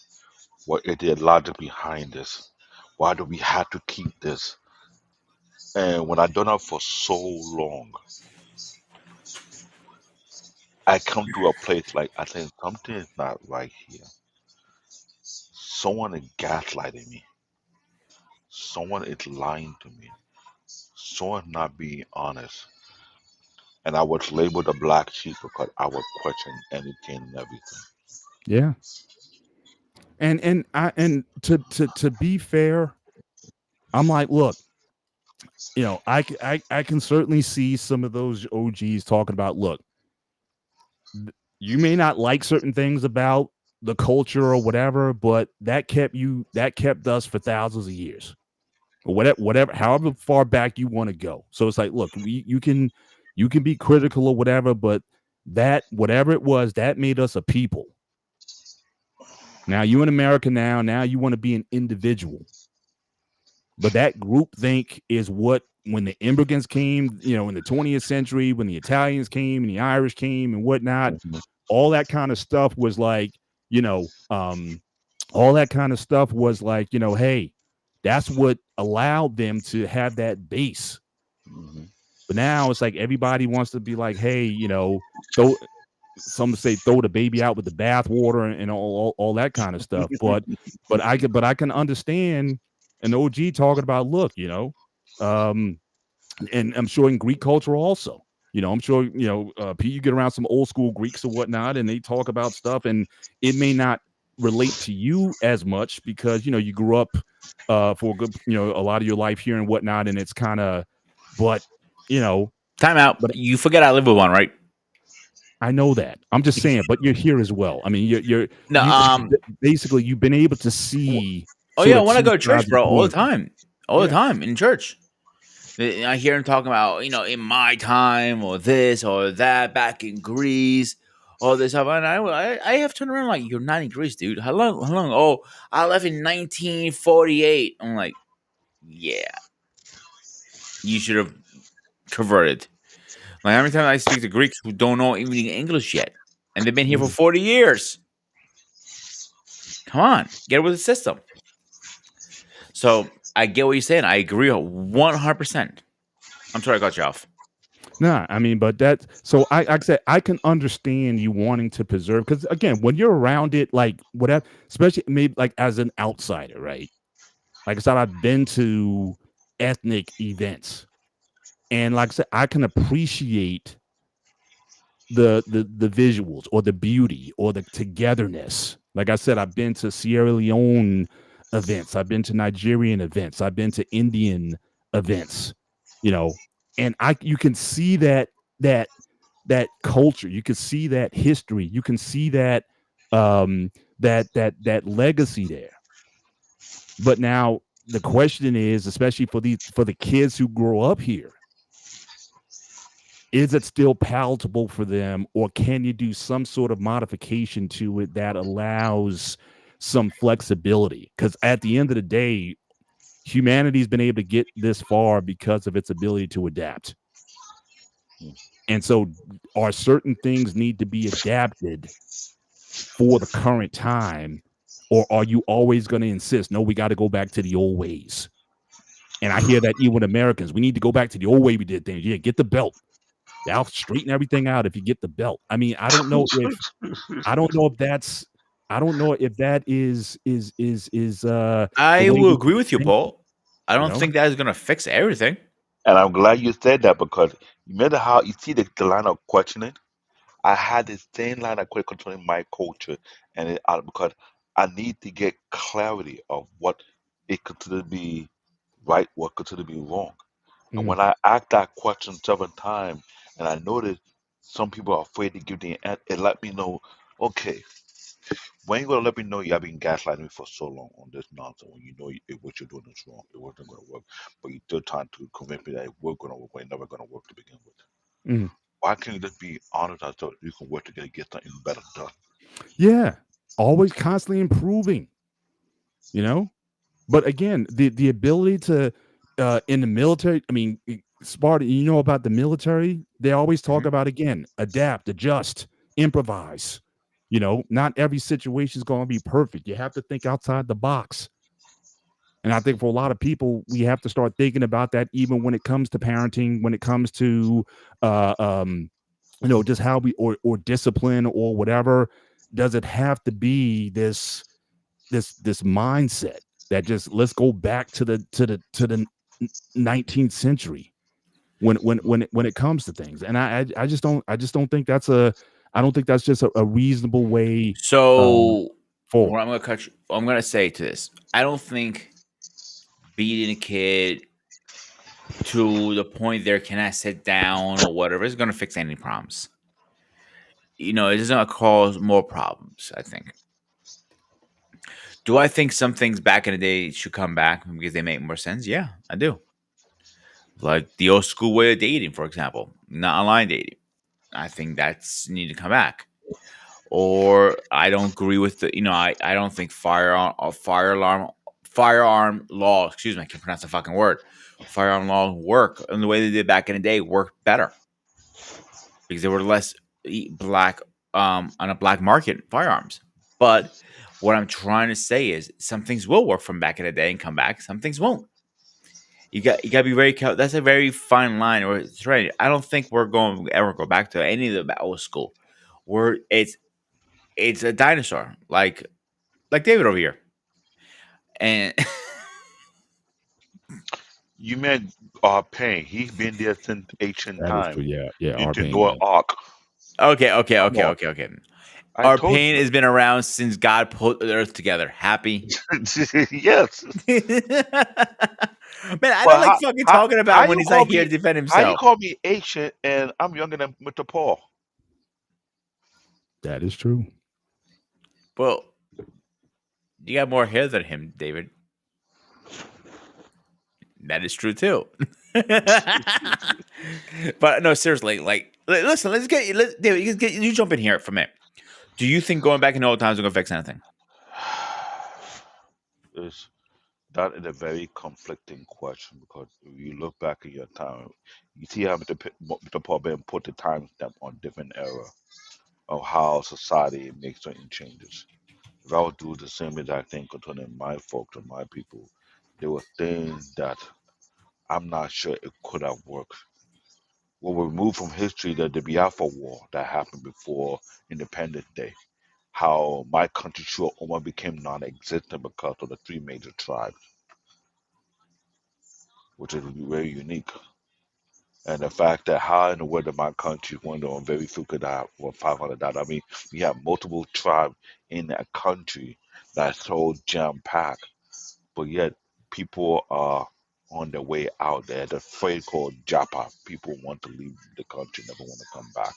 What is the logic behind this? Why do we have to keep this? And when I've done that for so long, I come to a place like I think something is not right here. Someone is gaslighting me. Someone is lying to me. Someone not being honest. And I was labeled a black sheep because I would question anything and everything. yeah. And to be fair, I'm like, look, I can certainly see some of those OGs talking about, look, you may not like certain things about the culture or whatever, but that kept us for thousands of years. Or whatever, however far back you want to go. So it's like, look, you can be critical or whatever, but that whatever it was, that made us a people. Now you in America now you want to be an individual. But that group think is what when the immigrants came, in the 20th century, when the Italians came and the Irish came and whatnot, Mhm. all that kind of stuff was like, you know, all that kind of stuff was like, hey, that's what allowed them to have that base. Mhm. But now it's like everybody wants to be like, hey, throw some say throw the baby out with the bathwater and all that kind of stuff. But I can understand an OG talking about look, um, and I'm sure in Greek culture also. I'm sure Pete, you get around some old school Greeks or whatnot, and they talk about stuff, and it may not relate to you as much because you grew up for a good a lot of your life here and whatnot, and it's kind of, but you know, Time out. but You forget I live with one, right? I know that. I'm just saying, but you're here as well. I mean, No, basically you've been able to see oh sort yeah, of when I two go to sides church, of the bro, all the coin. time, all the Yeah. time in church. I hear him talking about, in my time or this or that back in Greece, all this stuff. And I have turned around like, you're not in Greece, dude. How long? How long? Oh, I left in 1948. I'm like, yeah, you should have converted. Like, how many times I speak to Greeks who don't know even English yet, and they've been here for Mhm. 40 years. Come on, get with the system. So I get what you're saying. I agree 100%. I'm sorry I got you off. Nah, I mean, but that so like I said, I can understand you wanting to preserve because again, when you're around it, like whatever, especially maybe like as an outsider, right? Like I said, I've been to ethnic events, and like I said, I can appreciate the visuals or the beauty or the togetherness. Like I said, I've been to Sierra Leone events, I've been to Nigerian events, I've been to Indian events, you know, and I you can see that that culture, you can see that history, you can see that that legacy there. But now the question is, especially for the kids who grow up here, is it still palatable for them or can you do some sort of modification to it that allows some flexibility because at the end of the day humanity's been able to get this far because of its ability to adapt, and so are certain things need to be adapted for the current time, or are you always going to insist no we got to go back to the old ways? And I hear that even with Americans, we need to go back to the old way we did things. Yeah, get the belt. They'll straighten everything out if you get the belt. I mean, I don't know if that's I don't know if that is the I way will we agree should with you, think, Paul. I you don't know? think that is going to fix everything. And I'm glad you said that because you remember how you see the line of questioning. I had the same line of question concerning my culture, and because I need to get clarity of what it considered to be right, what considered to be wrong. And Mhm, when I asked that question several times, and I noticed some people are afraid to give the answer, it let me know, okay, when you gonna let me know you have been gaslighting me for so long on this nonsense when you know what you're doing is wrong, it wasn't gonna work, but you're still trying to convince me that it was gonna work when it's never gonna work to begin with. mhm. Why can't you just be honest and so you can work together to get something better done? Yeah, always constantly improving, you know? But again, the ability to in the military, I mean, Sparta, you know about the military, they always talk Mhm. about again, adapt, adjust, improvise. Not every situation is going to be perfect. You have to think outside the box. And I think for a lot of people, we have to start thinking about that even when it comes to parenting, when it comes to uh um just how we or discipline or whatever. Does it have to be this mindset that just let's go back to the 19th century when it comes to things? And I just don't think that's a I don't think that's just a reasonable way So, what forward. I'm going to I'm going to say to this, I don't think beating a kid to the point there cannot sit down or whatever is going to fix any problems. It's just going to cause more problems, I think. Do I think some things back in the day should come back because they make more sense? Yeah, I do. Like the old school way of dating, for example, not online dating. I think that's need to come back. Or I don't agree with I don't think firearm law, excuse me, I can't pronounce the fucking word. Firearm law work and the way they did back in the day worked better because there were less black on a black market firearms. But what I'm trying to say is some things will work from back in the day and come back. Some things won't. You got to be very careful. That's a very fine line or thread. I don't think we're going to ever go back to any of the old school. Where it's a dinosaur like David over here. And You meant Pain. He's been there since ancient That is true. time. Yeah, yeah. Into Arbane. Noah Yeah, Ark. okay, okay, Come okay, on. okay, okay. I Our told pain you. has been around since God put the earth together. Happy? Yes. Man, I don't But like how, fucking how talking about how him when you he's not call here to me defend how you himself. call me ancient and I'm younger than Mr. Paul? that is true. Well, you got more hair than him, David. That is true too. But no, seriously, listen, David, you jump in here for a minute. Do you think going back in old times is going to fix anything? It's, that is a very conflicting question because if you look back at your time, you see how Mr. Paul Ben put the time stamp on different era of how society makes certain changes. If I would do the same exact thing concerning my folks and my people, there were things that I'm not sure it could have worked. We'll remove from history the Biafra War that happened before Independence Day. How my country sure almost became non-existent because of the three major tribes, which is very unique. And the fact that how in the world that my country went on very few could have well 500. I mean, we have multiple tribes in a country that's so jam packed, but yet people are on their way out there. The phrase called Japa. People want to leave the country, never want to come back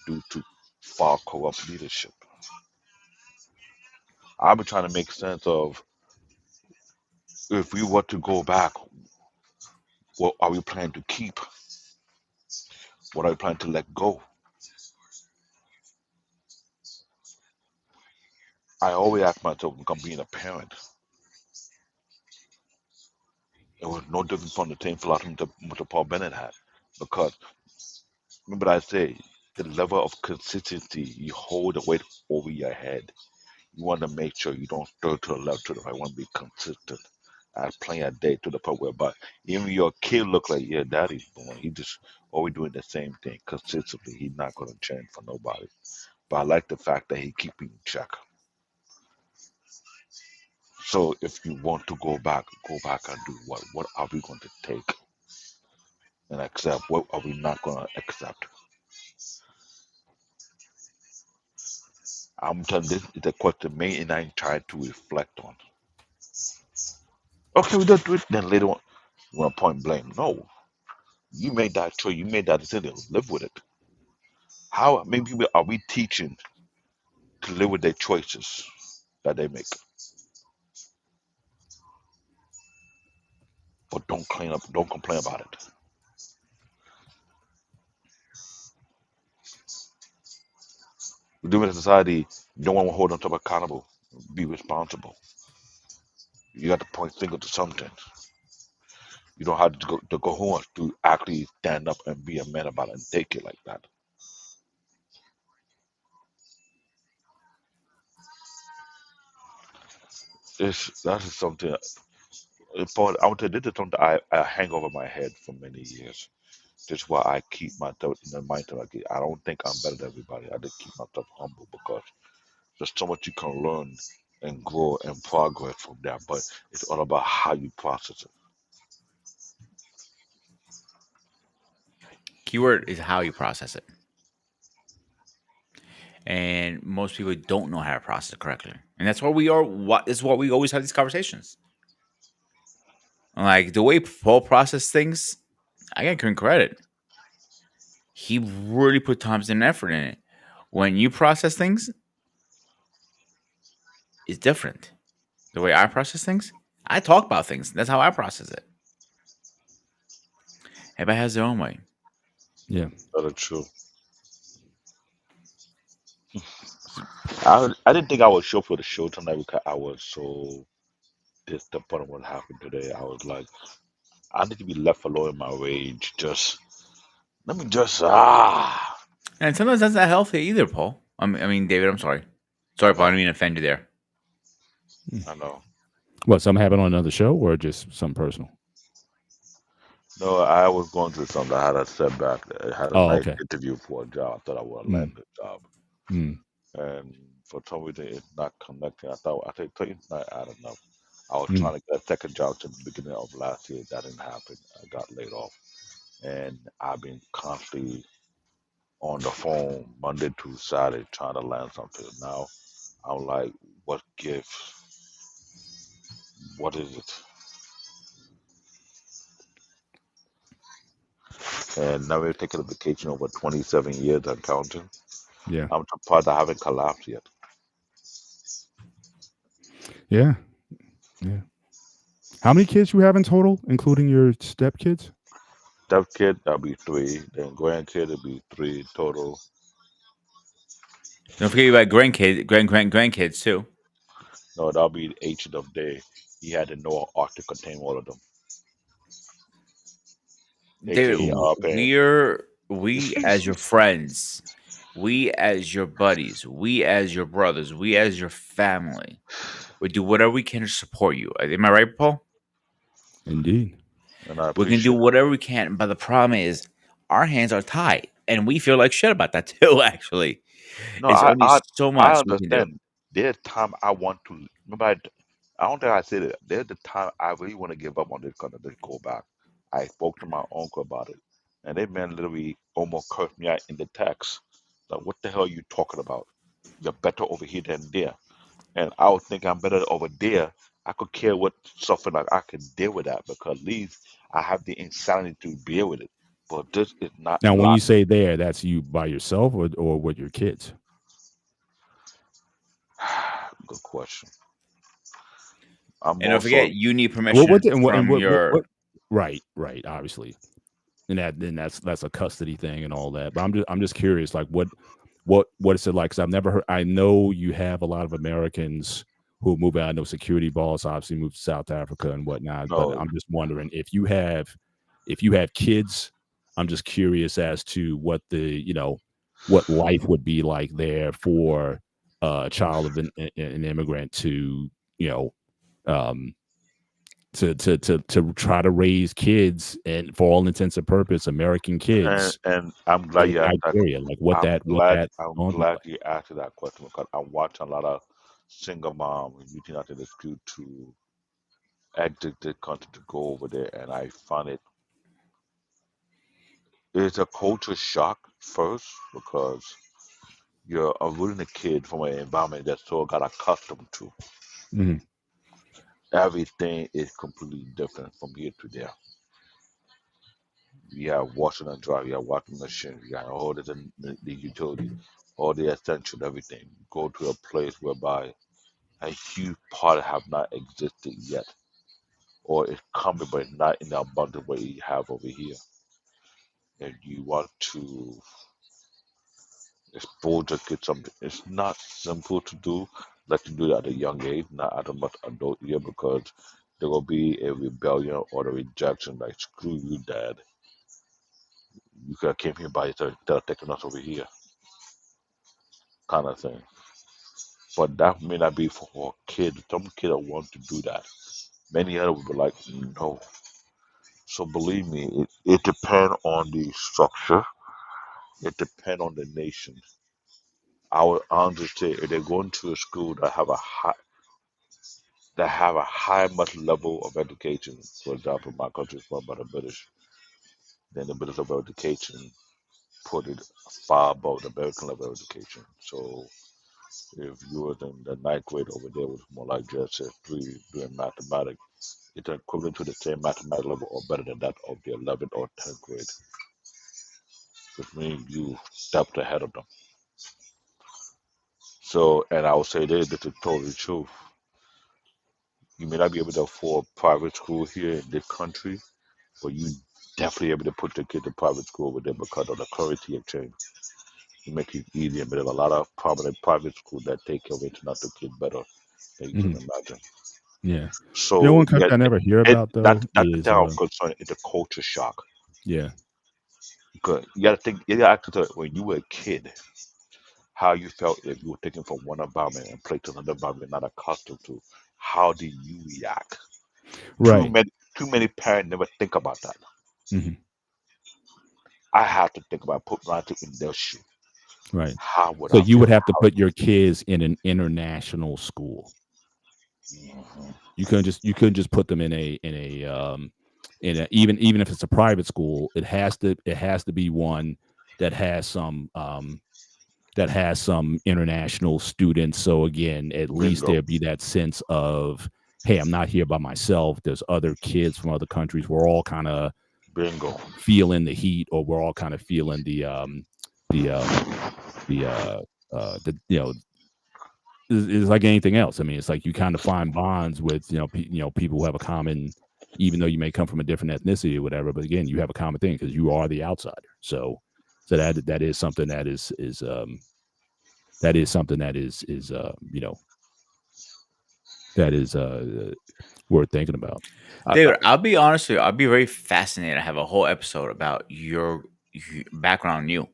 due to far corrupt leadership. I've been trying to make sense of if we were to go back, what are we planning to keep? What are we planning to let go? I always ask myself, when I'm being a parent, it was no different from the same philosophy that Mr. Paul Bennett had. Because remember, I say the level of consistency you hold the weight over your head. You want to make sure you don't stir to the left, to the right. You want to be consistent at playing a day to the point where, but even your kid look like, yeah, daddy's born. He just always doing the same thing consistently. He's not going to change for nobody. But I like the fact that he keep me in check. So if you want to go back and do what? What are we going to take and accept? What are we not going to accept? I'm telling you, this is the question me and I try to reflect on. Okay, we don't do it. Then later on, you want to point blame. No, you made that choice. You made that decision. Live with it. How many people are we teaching to live with their choices that they make? But don't clean up. Don't complain about it. We live in a society. You don't want to hold themselves accountable. Be responsible. You got to point finger to something. You don't have to go home to actually stand up and be a man about it and take it like that. That is something. I would say this is something I hang over my head for many years. This is why I keep myself in the mindset like I don't think I'm better than everybody. I just keep myself humble because there's so much you can learn and grow and progress from that. But it's all about how you process it. Keyword is how you process it, and most people don't know how to process it correctly, and that's why we are. What is what we always have these conversations. Like the way Paul processed things, I got him credit. He really put time and effort in it. When you process things, it's different. The way I process things, I talk about things. That's how I process it. Everybody has their own way. Yeah. That is true. I didn't think I would show up for the show tonight because I was so disappointed what happened today. I was like, I need to be left alone in my rage. Just let me just And sometimes that's not healthy either, Paul. I mean, David, I'm sorry. Sorry, I Paul. I know, didn't mean to offend you there. I know. What, something happened on another show or just something personal? No, I was going through something. I had a setback. I had a Oh, nice okay. interview for a job. I thought I would have Mm, landed the job, mm, and for some reason it's not connecting. I think it's not adding up. I was mm. trying to get a second job to the beginning of last year. That didn't happen. I got laid off, and I've been constantly on the phone Monday to Saturday trying to land something. Now I'm like, what gift? What is it? And now we're taking a vacation over 27 years and counting. Yeah. I'm surprised I haven't collapsed yet. Yeah. Yeah. How many kids you have in total, including your stepkids? Step kid, that'll be three. Then grandkid, it'll be three total. Don't forget about grandkids too. No, that'll be the ancient of day. He had the Noah Ark to contain all of them, David, aka Arpan. we as your friends, we as your buddies, we as your brothers, we as your family, we do whatever we can to support you. Am I right, Paul? Indeed. And I We can do appreciate it. whatever we can, but the problem is our hands are tied, and we feel like shit about that too. Actually, No, it's only so I much we can do. understand. There's time I want to remember. I don't think I said it. There's the time I really want to give up on this kind of just go back. I spoke to my uncle about it, and they man literally almost cursed me out in the text. Like, what the hell are you talking about? You're better over here than there. And I would think I'm better over there. I could care what suffering like I can deal with that because at least I have the insanity to deal with it. But this is not Now, when you logic. say there, that's you by yourself or with your kids? Good question. I'm And don't also forget, you need What permission the- and what and from what your. right, right, obviously. And that's a custody thing and all that. But I'm just curious, like what is it like? Because I've never heard. I know you have a lot of Americans who move out. I know security boss obviously moved to South Africa and whatnot. But no. I'm just wondering if you have kids. I'm just curious as to what what life would be like there for a child of an immigrant to you know um, to try to raise kids and for all intents and purpose American kids And I'm glad in you asked that. Nigeria, like what that I'm going to be glad like. you asked that question because I'm watching a lot of single moms reaching out to the school to exit the country to go over there, and I find it's a culture shock first because you're uprooting a kid from an environment that so got accustomed to. Mhm, Everything is completely different from here to there. You have washing and dry, you have washing machine, you have all the utility, all the essential, everything. Go to a place whereby a huge part have not existed yet, or it's coming but not in the abundant way you have over here. And you want to expose your kids something. It's not simple to do. Let you do that at a young age, not at a much adult year, because there will be a rebellion or a rejection like screw you, dad. You could have came here by yourself instead of taking us over here, kind of thing. But that may not be for kids. Some kids don't want to do that. Many others will be like, no. So believe me, it depends on the structure. It depends on the nation. I would honestly say if they're going to a school that have a high much level of education. For example, my country is run by the British. Then the British level of education put it far above the American level of education. So if you were in the ninth grade over there, was more like just say three doing mathematics, it's equivalent to the same mathematical level or better than that of the 11th or 10th grade, which means you stepped ahead of them. So, and I would say this is totally true. You may not be able to afford private school here in this country, but you definitely able to put your kid in private school over there because of the currency exchange. It makes it easier. But there's a lot of prominent private schools that take care of international kids better than you can mhm. imagine. Yeah. You know, So one country yeah, I never hear it, about that though that's the is thing I'm concerned. It's a culture shock. yeah, Good. You gotta think. You gotta act to when you were a kid, how you felt if you were taken from one environment and placed to another environment you're not accustomed to. How did you react? Too right. many, too many parents never think about that. Hmm. I have to think about put myself in their shoe. Right. How would So I you feel? would have to put your kids in an international school. Mhm. You couldn't just put them in a even if it's a private school, it has to be one that has some international students. So again, at least Bingo, there'd be that sense of, hey, I'm not here by myself. There's other kids from other countries. We're all kind of bingo. feeling the heat, or we're all kind of feeling the the it's like anything else. I mean, it's like you kind of find bonds with people who have a common, even though you may come from a different ethnicity or whatever. But again, you have a common thing because you are the outsider. So that is something that is something that is worth thinking about. David, I'll be honest with you. I'll be very fascinated. I have a whole episode about your background. You.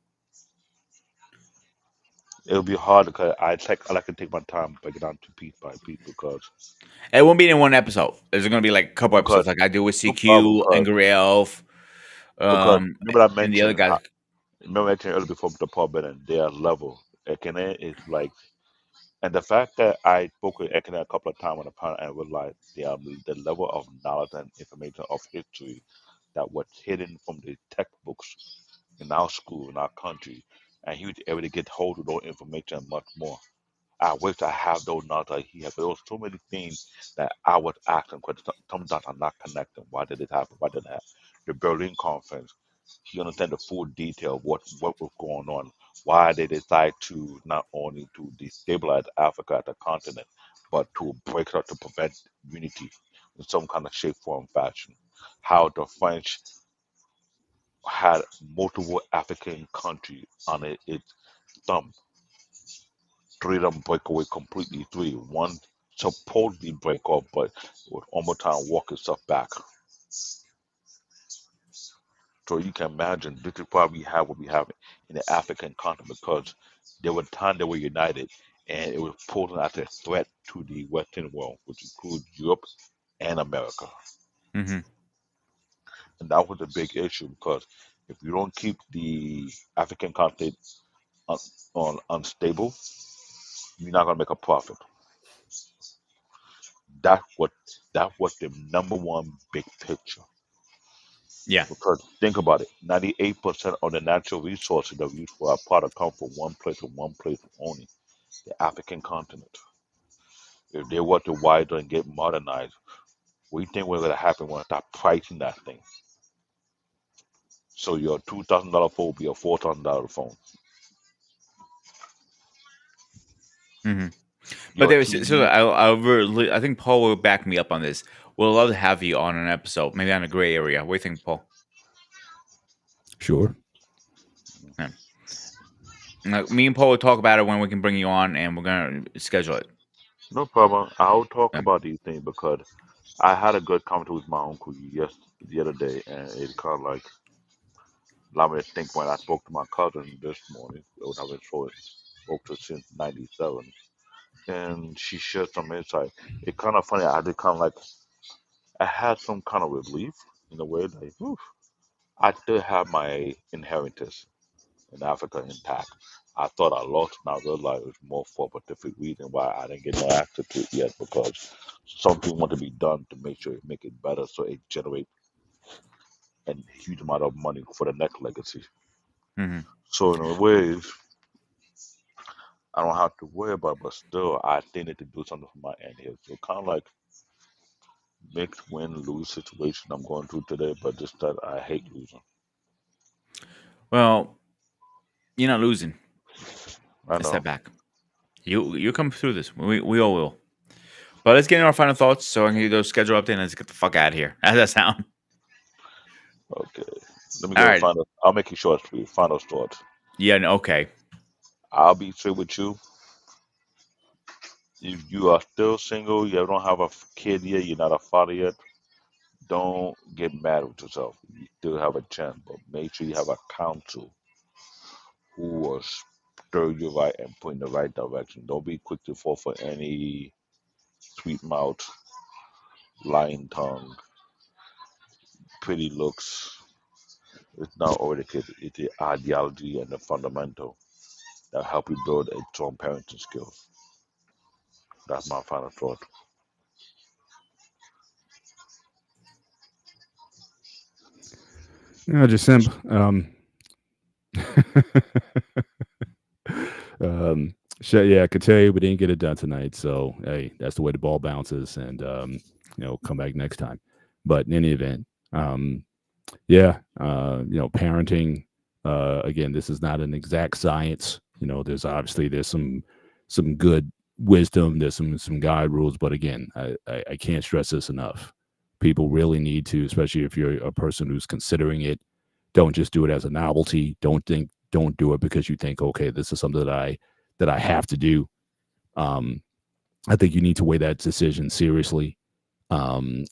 It'll be hard because I like to take my time break it down to piece by piece It won't be in one episode. There's gonna be like a couple because episodes, like I do with no problem CQ, Angry Elf, um, remember I and the other mentioned guys. remember I mentioned earlier before the pub and their level. Ekene is like, and the fact that I spoke with Ekene a couple of times on the panel and realized the level of knowledge and information of history that was hidden from the textbooks in our school, in our country, and he was able to get hold of those information and much more. I wish I have those knowledge that he had, but there was so many things that I was asking questions. Some dots are not connecting. Why did it happen? Why did it happen? The Berlin Conference, he understand the full detail of what was going on, why they decided to not only to destabilize Africa as a continent, but to break it up to prevent unity in some kind of shape, form, fashion. How the French had multiple African countries on its thumb. Three of them break away completely. Three, one supposedly break off, but would almost time walk itself back. So you can imagine this is why we have what we have in the African continent because there were times they were united and it was posing as a threat to the Western world, which includes Europe and America. Hmm. And that was a big issue because if you don't keep the African continent un- unstable, you're not gonna make a profit. That what that was the number one big picture. Yeah. Because think about it, 98% of the natural resources that we use for our product come from one place and one place only, the African continent. If they were to widen and get modernized, what do you think was going to happen when I start pricing that thing? So your $2,000 phone will be a $4,000 phone. Hmm. But Your there was so TV, I think Paul will back me up on this. We'll love to have you on an episode, maybe on a gray area. What do you think, Paul? Sure. Yeah. Me and Paul will talk about it when we can bring you on, and we're gonna schedule it. no problem. I'll talk Yeah. about these things because I had a good conversation with my uncle the other day, and it kind of like allowed me to think when I spoke to my cousin this morning. I've been spoke to since '97, and she shared some insight. It kind of funny. I did kind of like I had some kind of relief in a way, like whew, I still have my inheritance in Africa intact. I thought I lost, and I realized it was more for a different reason why I didn't get no access to it yet because something want to be done to make sure it make it better, so it generate a huge amount of money for the next legacy. Hmm. So in a way, I don't have to worry about, it, but still, I think need to do something for my end here. So kind of like mixed win lose situation I'm going through today, but just that I hate losing. Well, you're not losing. I A step know. back. You come through this. We all will. But let's get into our final thoughts. So I can do those schedule update and let's get the fuck out of here. How's that sound? Okay. Let me All go right. final. I'll make it short for you. Final thoughts. Yeah. No, okay. I'll be straight with you. if you are still single, you don't have a kid yet, you're not a father yet, don't get mad with yourself. You still have a chance, but make sure you have a counsel who will stir you right and put in the right direction. Don't be quick to fall for any sweet mouth, lying tongue, pretty looks. It's not already the case. It's the ideology and the fundamental that help you build a strong parenting skills. That's my final thought. Just simp. um, yeah, I could tell you we didn't get it done tonight. So hey, that's the way the ball bounces, and come back next time. But in any event, yeah, parenting. Again, this is not an exact science. There's some good wisdom. There's some guide rules, but again, I can't stress this enough. People really need to, especially if you're a person who's considering it. Don't just do it as a novelty. Don't do it because you think, okay, this is something that I have to do. Um, I think you need to weigh that decision seriously, and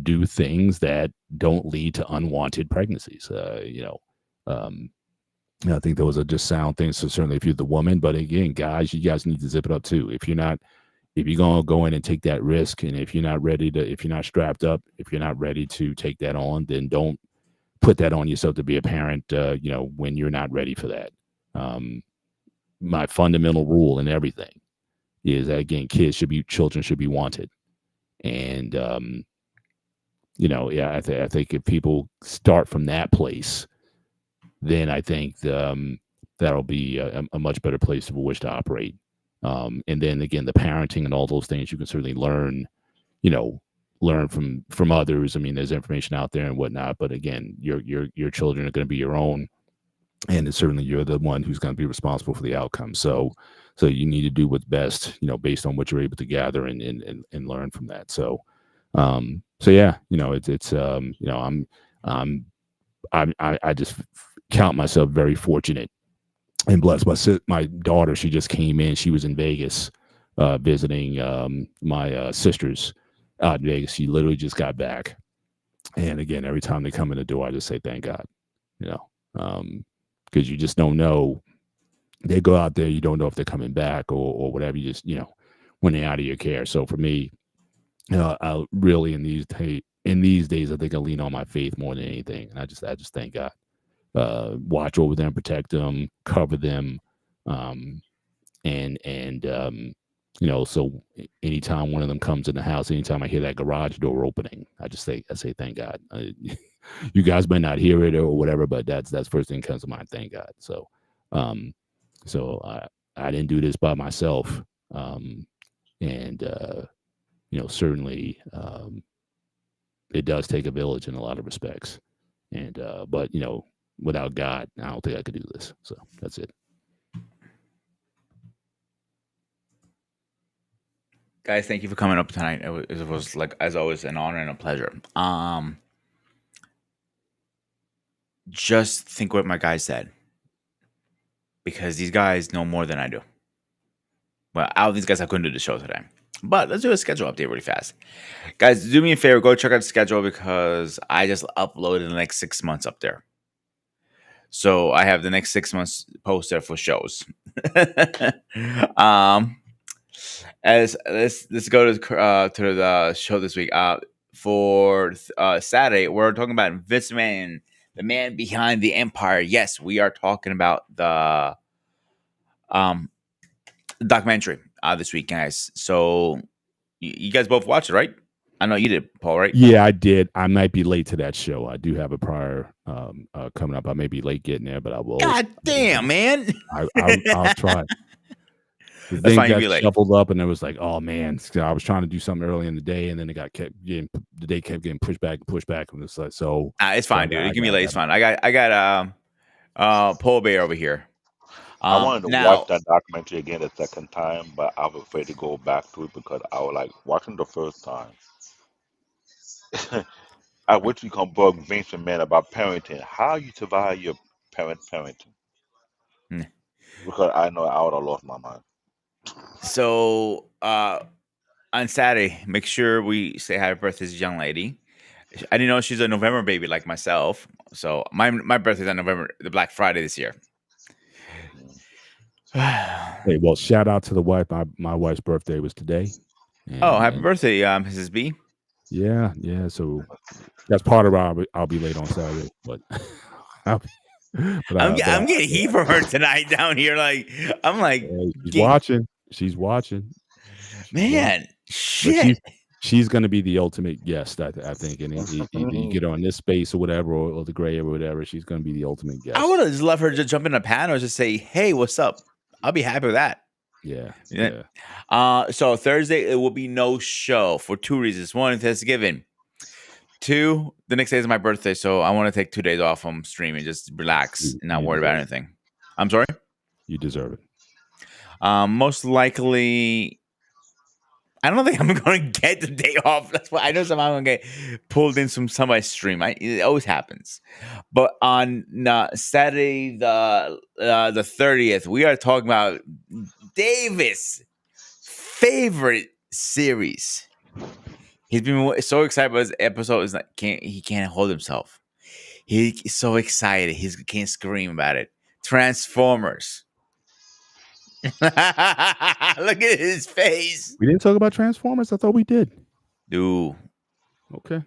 do things that don't lead to unwanted pregnancies. Um, I think those are just sound things. So certainly, if you're the woman, but again, guys, you guys need to zip it up too. If you're gonna go in and take that risk, and if you're not strapped up, if you're not ready to take that on, then don't put that on yourself to be a parent. When you're not ready for that. Um, my fundamental rule in everything is that again, children should be wanted, and yeah, I think if people start from that place, then I think that'll be a much better place for which to operate. And then again, the parenting and all those things you can certainly you know, learn from others. I mean, there's information out there and whatnot, but again, your children are going to be your own, and it's certainly you're the one who's going to be responsible for the outcome. So you need to do what's best, based on what you're able to gather and learn from that. So yeah, I'm I just count myself very fortunate and blessed. My daughter, she just came in. She was in Vegas, visiting my sisters out in Vegas. She literally just got back, and again, every time they come in the door, I just say thank God, you know, because you just don't know. They go out there, you don't know if they're coming back or whatever. You just when they're out of your care. So for me, I really in these days, I think I lean on my faith more than anything, and I just thank God. Watch over them, protect them, cover them, um, and so anytime one of them comes in the house, anytime I hear that garage door opening, I say thank God. You guys might not hear it or whatever, but that's first thing comes to mind. Thank God. Um, so I didn't do this by myself, and certainly it does take a village in a lot of respects, and but without God, I don't think I could do this. So that's it. Guys, thank you for coming up tonight. It was like as always an honor and a pleasure. Just think what my guy said because these guys know more than I do. Well, out of these guys, I couldn't do the show today. But let's do a schedule update really fast. Guys, do me a favor, go check out the schedule because I just uploaded the next 6 months up there. So I have the next 6 months posted for shows. um, as let's go to the show this week. For Saturday, we're talking about Vince McMahon, the man behind the empire. Yes, we are talking about the um documentary this week, guys. So you guys both watched it, right? I know you did, Paul, right? Yeah, I did. I might be late to that show. I do have a prior coming up. I may be late getting there, but I will. God damn, man. I'll try. The That's thing fine. You got be late. shuffled up, and it was like, oh man, I was trying to do something early in the day, and then the day kept getting pushed back, and it's like It's so fine, dude. It can be late. It's fine. I got Paul Bear over here. I wanted to watch Now that documentary again the second time, but I was afraid to go back to it because I was like watching the first time. I wish we can bug Vincent man about parenting. How you survive your parenting? because I know I would have lost my mind. So on Saturday, make sure we say happy birthday to this young lady. I didn't know she's a November baby like myself. So my birthday's on November, the Black Friday this year. Mm. Hey, well, shout out to the wife. My wife's birthday was today, Oh, happy and birthday, Mrs. B. yeah. So that's part of why I'll be late on Saturday, but I'll be, I'm getting heat from her tonight down here. Like I'm like, hey, she's getting, watching. She's watching. She's watching. man, But shit. she's going to be the ultimate guest, I think. And either you get her on this space or whatever, or the gray or whatever, she's going to be the ultimate I would guest. have just left her to jump in a panel and just say, "Hey, what's up?" I'll be happy with that. Yeah, Yeah. yeah. So Thursday it will be no show for two reasons. One, Thanksgiving. Two, the next day is my birthday, so I want to take 2 days off from streaming, just relax and not You worry about deserve it. anything. I'm sorry. You deserve it. Most likely, I don't think I'm going to get the day off. That's why I know somehow I'm going to get pulled in from somebody's stream. It always happens. But on Saturday, the 30th, we are talking about Davis' favorite series. He's been so excited about this episode. Is like he can't hold himself. He's so excited. He can't scream about it. Transformers. Look at his face. We didn't talk about Transformers. I thought we did. Dude. Okay.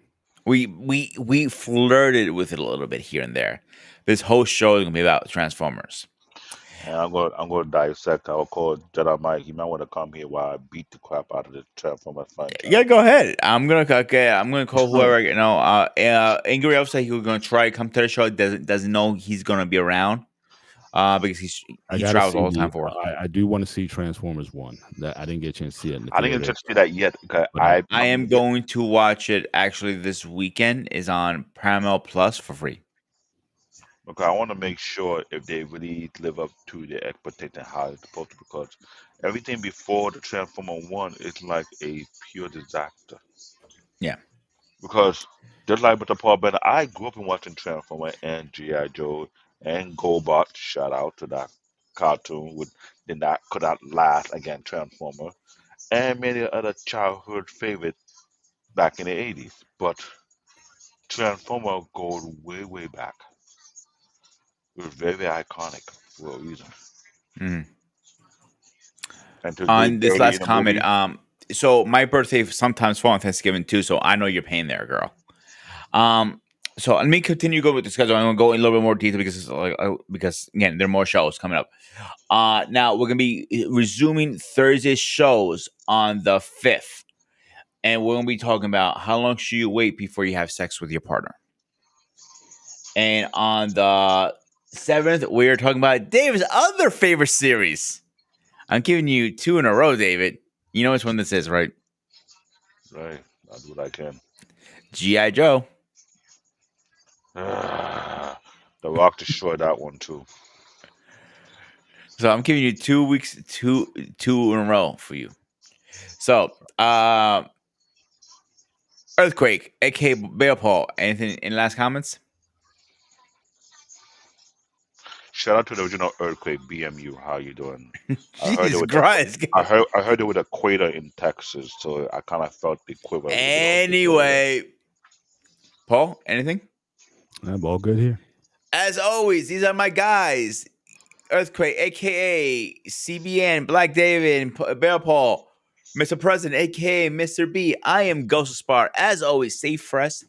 We flirted with it a little bit here and there. This whole show is gonna be about Transformers. And I'm gonna dissect. I'll call Jedi Mike. He might want to come here while I beat the crap out of the Transformers franchise. Yeah, go ahead. I'm gonna call whoever you know. Angry outside, he was gonna try to come to the show. Doesn't know he's gonna be around. Because I he gotta travels see all the time for work. I do want to see Transformers 1. That I didn't get a chance to see it in the I didn't theater. get to see that yet because But I am going to watch it actually this weekend. Is on Paramount Plus for free. because I want to make sure if they really live up to the expectation how it's supposed to. Because everything before the Transformer One is like a pure disaster. Yeah. Because just like with the Paul Better, I grew up in watching Transformer and GI Joe and GoBot. Shout out to that cartoon with did not could not last again Transformer and many other childhood favorite back in the 80s. But Transformer goes way back. It was very iconic for a reason. Mhm. And to do it On this early last in the comment, movie, so my birthday sometimes falls on Thanksgiving too, so I know your pain there, girl. So let me continue go with the schedule. I'm gonna go in a little bit more detail because it's like because again there are more shows coming up. Now we're gonna be resuming Thursday shows on the 5th, and we're gonna be talking about how long should you wait before you have sex with your partner. And on the 7th, we're talking about David's other favorite series. I'm giving you 2 in a row, David. You know which one this is, right? right? I'll do what I can. G.I. Joe. The Rock destroyed that one too. So I'm giving you 2 weeks, two in a row for you. So, Earthquake, aka Bear Paul. Anything in last comments? Shout out to the original Earthquake BMU. How you doing? I heard it Jesus with Christ. I heard it with a equator in Texas, so I kind of felt the quiver a little bit on the shoulder. Anyway, Paul, anything? I'm all good here. As always, these are my guys. Earthquake, aka CBN, Black David, Bear Paul, Mr. President, aka Mr. B. I am Ghost of Spar. As always, stay fresh,